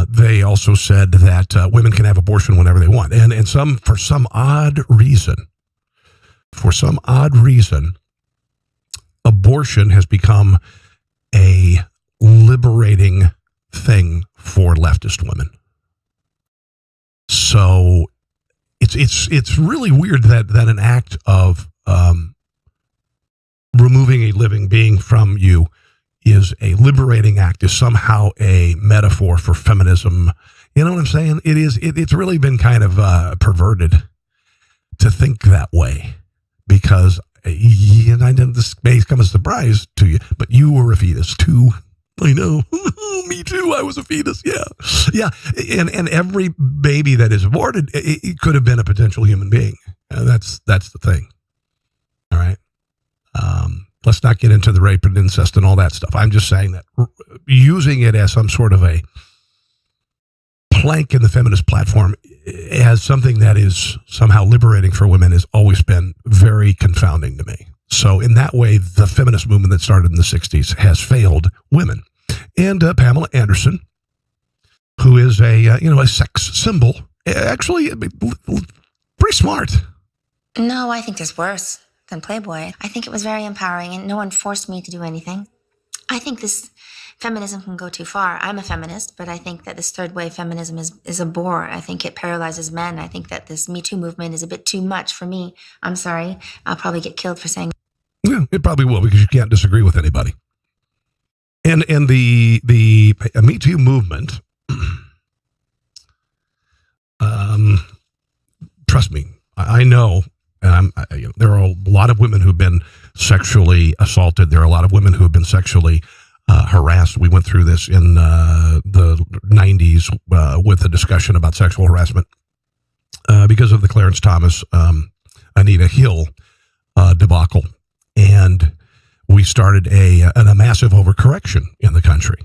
They also said that women can have abortion whenever they want. And for some odd reason, abortion has become a liberating thing for leftist women. So it's really weird that an act of removing a living being from you is a liberating act, is somehow a metaphor for feminism. You know what I'm saying? It's really been kind of perverted to think that way, because I know this may come as a surprise to you, but you were a fetus too. I know. Me too. I was a fetus. Yeah. And every baby that is aborted, it could have been a potential human being. That's the thing. All right. Let's not get into the rape and incest and all that stuff. I'm just saying that using it as some sort of a plank in the feminist platform as something that is somehow liberating for women has always been very confounding to me. So in that way, the feminist movement that started in the 60s has failed women. And Pamela Anderson, who is a sex symbol, actually pretty smart. No, I think there's worse than Playboy. I think it was very empowering, and no one forced me to do anything. I think this feminism can go too far. I'm a feminist, but I think that this third wave feminism is a bore. I think it paralyzes men. I think that this Me Too movement is a bit too much for me. I'm sorry. I'll probably get killed for saying. Yeah, it probably will, because you can't disagree with anybody. And the Me Too movement, trust me, I know. And there are a lot of women who've been sexually assaulted. There are a lot of women who have been sexually harassed. We went through this in the 90s with a discussion about sexual harassment because of the Clarence Thomas, Anita Hill debacle. And we started a massive overcorrection in the country.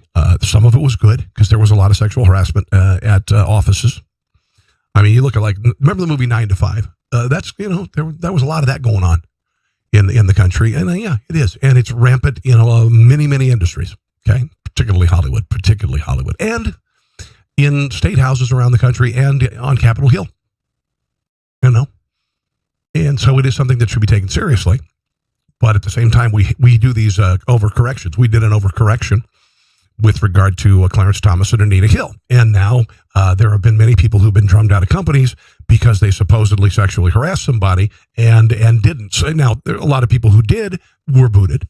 Some of it was good because there was a lot of sexual harassment at offices. I mean, you look at remember the movie 9 to 5? That's, there was a lot of that going on in the country. And yeah, it is. And it's rampant in many industries. Okay. Particularly Hollywood. And in state houses around the country and on Capitol Hill. And so it is something that should be taken seriously. But at the same time, we do these overcorrections. We did an overcorrection with regard to Clarence Thomas and Anita Hill. And now there have been many people who've been drummed out of companies because they supposedly sexually harassed somebody and didn't. So now, there are a lot of people who did were booted,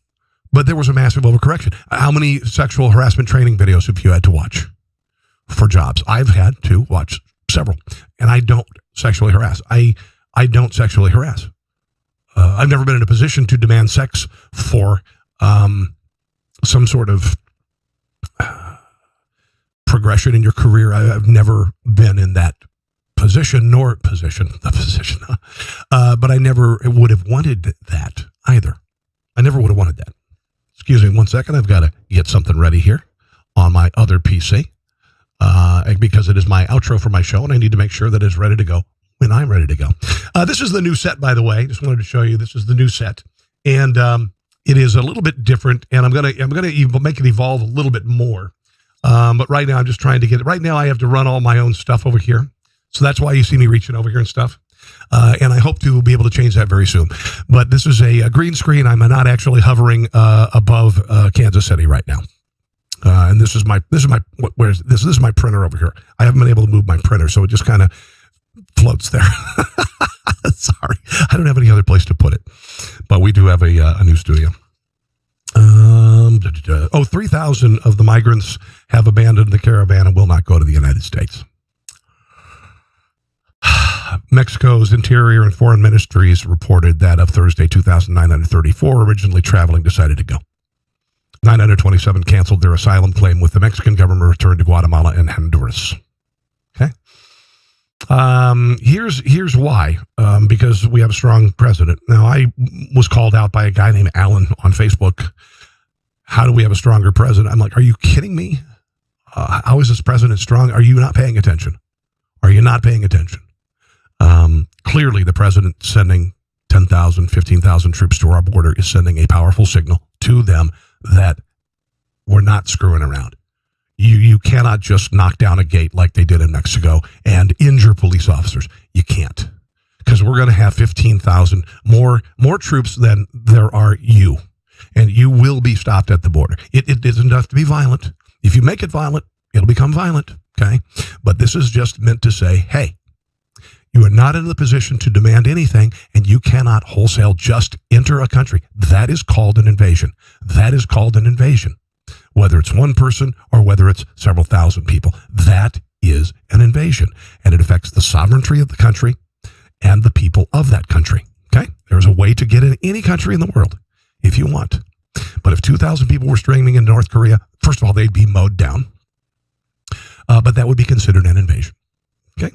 but there was a massive overcorrection. How many sexual harassment training videos have you had to watch for jobs? I've had to watch several, and I don't sexually harass. I don't sexually harass. I've never been in a position to demand sex for some sort of progression in your career. I've never been in that position, but I never would have wanted that either. I never would have wanted that. Excuse me 1 second. I've got to get something ready here on my other PC because it is my outro for my show, and I need to make sure that it's ready to go when I'm ready to go. This is the new set, by the way. Just wanted to show you. This is the new set, and it is a little bit different. And I'm gonna make it evolve a little bit more. But right now, I'm just trying to get it. Right now, I have to run all my own stuff over here, so that's why you see me reaching over here and stuff. And I hope to be able to change that very soon. But this is a green screen. I'm not actually hovering above Kansas City right now. And this is my printer over here. I haven't been able to move my printer, so it just kind of floats there. Sorry, I don't have any other place to put it, but we do have a new studio. 3,000 of the migrants have abandoned the Caravan and will not go to the United States. Mexico's Interior and Foreign Ministries reported that of Thursday, 2,934 originally traveling decided to go. 927 canceled their asylum claim, with the Mexican government returned to Guatemala and Honduras. Okay. Here's why. Because we have a strong president. Now, I was called out by a guy named Alan on Facebook. How do we have a stronger president? I'm like, are you kidding me? How is this president strong? Are you not paying attention? Are you not paying attention? Clearly, the president sending 10,000, 15,000 troops to our border is sending a powerful signal to them that we're not screwing around. You cannot just knock down a gate like they did in Mexico and injure police officers. You can't, because we're going to have 15,000 more troops than there are you, and you will be stopped at the border. It doesn't have to be violent. If you make it violent, it'll become violent. Okay, but this is just meant to say, hey, you are not in the position to demand anything, and you cannot wholesale just enter a country. That is called an invasion. That is called an invasion. Whether it's one person or whether it's several thousand people, that is an invasion. And it affects the sovereignty of the country and the people of that country. Okay? There's a way to get in any country in the world if you want. But if 2,000 people were streaming in North Korea, first of all, they'd be mowed down. But that would be considered an invasion. Okay?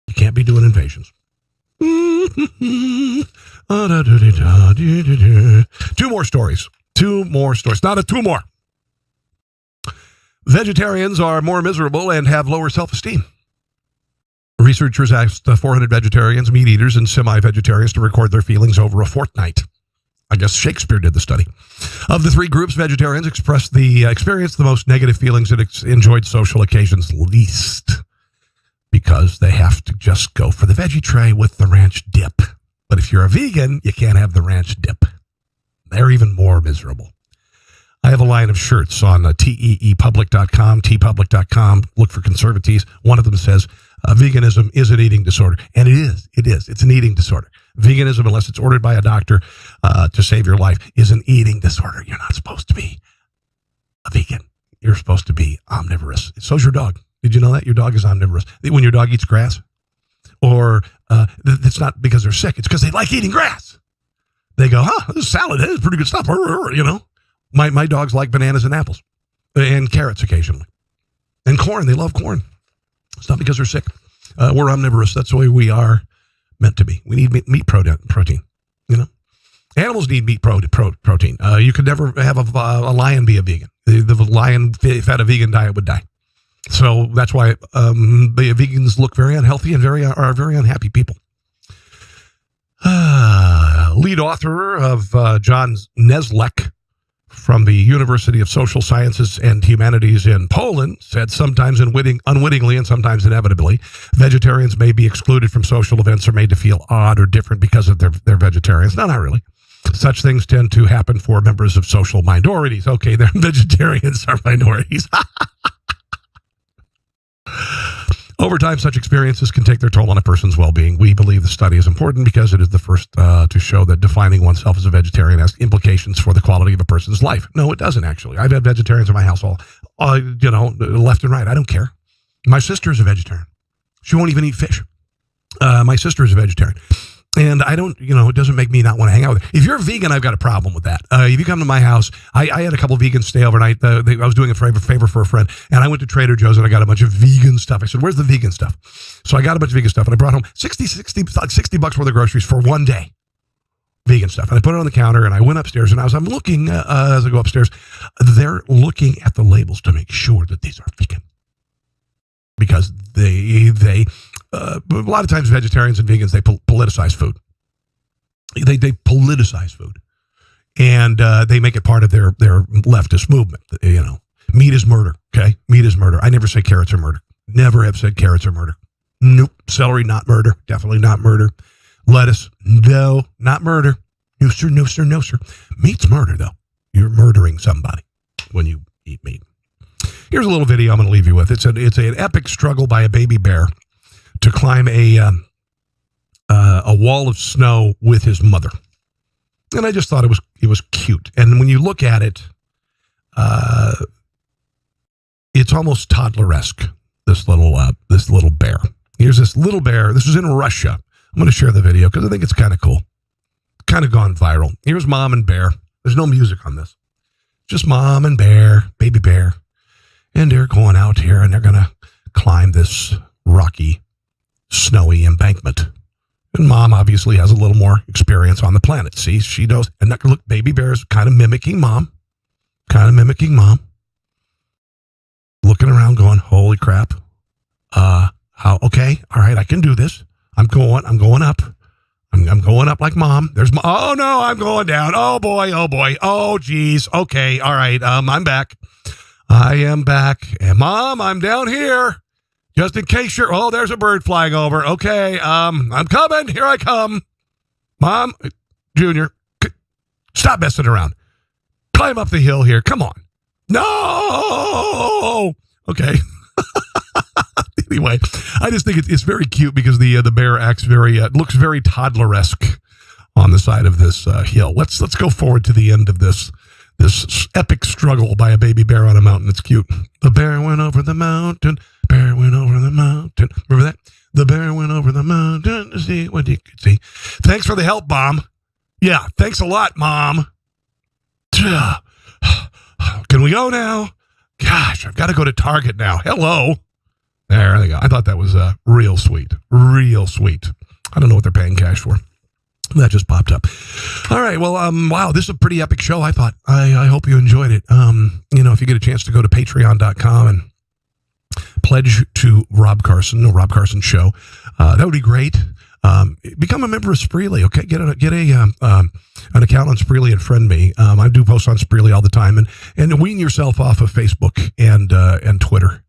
You can't be doing invasions. Two more stories. Not two more. Vegetarians are more miserable and have lower self-esteem. Researchers asked 400 vegetarians, meat eaters, and semi-vegetarians to record their feelings over a fortnight. I guess Shakespeare did the study. Of the three groups, vegetarians experienced the most negative feelings and enjoyed social occasions least, because they have to just go for the veggie tray with the ranch dip. But if you're a vegan, you can't have the ranch dip. They're even more miserable. I have a line of shirts on teepublic.com, teepublic.com. Look for conservatives. One of them says, veganism is an eating disorder. And it is. It's an eating disorder. Veganism, unless it's ordered by a doctor to save your life, is an eating disorder. You're not supposed to be a vegan. You're supposed to be omnivorous. So's your dog. Did you know that? Your dog is omnivorous. When your dog eats grass, or it's not because they're sick. It's because they like eating grass. They go, this is salad. This is pretty good stuff. You know, my dogs like bananas and apples and carrots occasionally. And corn. They love corn. It's not because they're sick. We're omnivorous. That's the way we are meant to be. We need meat protein, you know. Animals need meat protein. You could never have a lion be a vegan. The lion, if had a vegan diet, would die. So that's why the vegans look very unhealthy and are very unhappy people. Lead author of John Neslek from the University of Social Sciences and Humanities in Poland said sometimes unwittingly and sometimes inevitably, vegetarians may be excluded from social events or made to feel odd or different because of their vegetarians. No, not really. Such things tend to happen for members of social minorities. Okay, they're vegetarians are minorities. Over time, such experiences can take their toll on a person's well-being. We believe the study is important because it is the first to show that defining oneself as a vegetarian has implications for the quality of a person's life. No, it doesn't, actually. I've had vegetarians in my household, left and right. I don't care. My sister is a vegetarian. She won't even eat fish. My sister is a vegetarian. And I don't, it doesn't make me not want to hang out with her. If you're a vegan, I've got a problem with that. If you come to my house, I had a couple of vegans stay overnight. I was doing a favor for a friend, and I went to Trader Joe's and I got a bunch of vegan stuff. I said, where's the vegan stuff? So I got a bunch of vegan stuff, and I brought home $60 worth of groceries for one day. Vegan stuff. And I put it on the counter, and I went upstairs, and I'm looking, as I go upstairs, they're looking at the labels to make sure that these are vegan. Because a lot of times vegetarians and vegans, they politicize food. They politicize food. And they make it part of their leftist movement. Meat is murder, okay? Meat is murder. I never say carrots are murder. Never have said carrots are murder. Nope. Celery, not murder. Definitely not murder. Lettuce, no, not murder. No, sir, no, sir, no, sir. Meat's murder, though. You're murdering somebody when you eat meat. Here's a little video I'm going to leave you with. It's an epic struggle by a baby bear to climb a wall of snow with his mother, and I just thought it was cute. And when you look at it, it's almost toddler-esque. This little bear. Here's this little bear. This is in Russia. I'm going to share the video because I think it's kind of cool. Kind of gone viral. Here's mom and bear. There's no music on this. Just mom and bear, baby bear. And they're going out here and they're going to climb this rocky, snowy embankment. And mom obviously has a little more experience on the planet. See, she knows. And look, baby bear is kind of mimicking mom. Looking around going, holy crap. Okay, all right, I can do this. I'm going up. I'm going up like mom. Oh no, I'm going down. Oh boy. Oh geez. Okay, all right. I'm back. I am back. And mom, I'm down here. Just in case there's a bird flying over. Okay, I'm coming. Here I come. Mom, Junior, stop messing around. Climb up the hill here. Come on. No. Okay. Anyway, I just think it's very cute because the bear acts looks very toddler-esque on the side of this hill. Let's go forward to the end of this epic struggle by a baby bear on a mountain. It's cute. The bear went over the mountain. Bear went over the mountain. Remember that? The bear went over the mountain to see what he could see. Thanks for the help, Mom. Yeah, thanks a lot, Mom. Can we go now? Gosh, I've got to go to Target now. Hello. There they go. I thought that was real sweet. Real sweet. I don't know what they're paying cash for. That just popped up. All right. Well, wow, this is a pretty epic show, I thought. I hope you enjoyed it. If you get a chance to go to patreon.com and pledge to Rob Carson, the Rob Carson Show, that would be great. Become a member of Spreely, okay? Get an account on Spreely and friend me. I do post on Spreely all the time, and wean yourself off of Facebook and Twitter.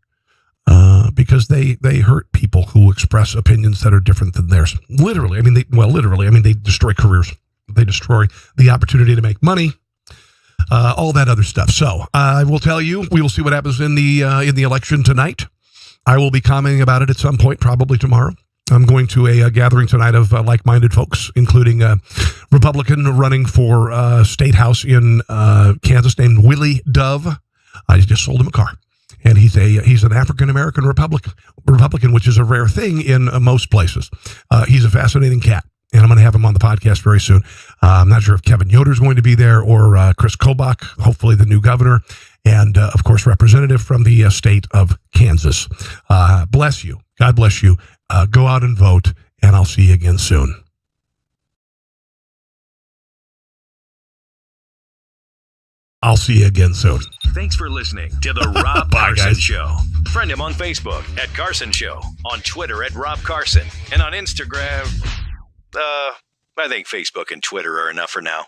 Because they hurt people who express opinions that are different than theirs. Literally. They destroy careers. They destroy the opportunity to make money. All that other stuff. So I will tell you, we will see what happens in the election tonight. I will be commenting about it at some point, probably tomorrow. I'm going to a gathering tonight of like-minded folks, including a Republican running for state house in Kansas named Willie Dove. I just sold him a car. And he's an African-American Republican, which is a rare thing in most places. He's a fascinating cat. and I'm going to have him on the podcast very soon. I'm not sure if Kevin Yoder is going to be there or Chris Kobach, hopefully the new governor, and, of course, representative from the state of Kansas. Bless you. God bless you. Go out and vote, and I'll see you again soon. I'll see you again soon. Thanks for listening to The Rob Carson Show. Friend him on Facebook at Carson Show, on Twitter at Rob Carson, and on Instagram, I think Facebook and Twitter are enough for now.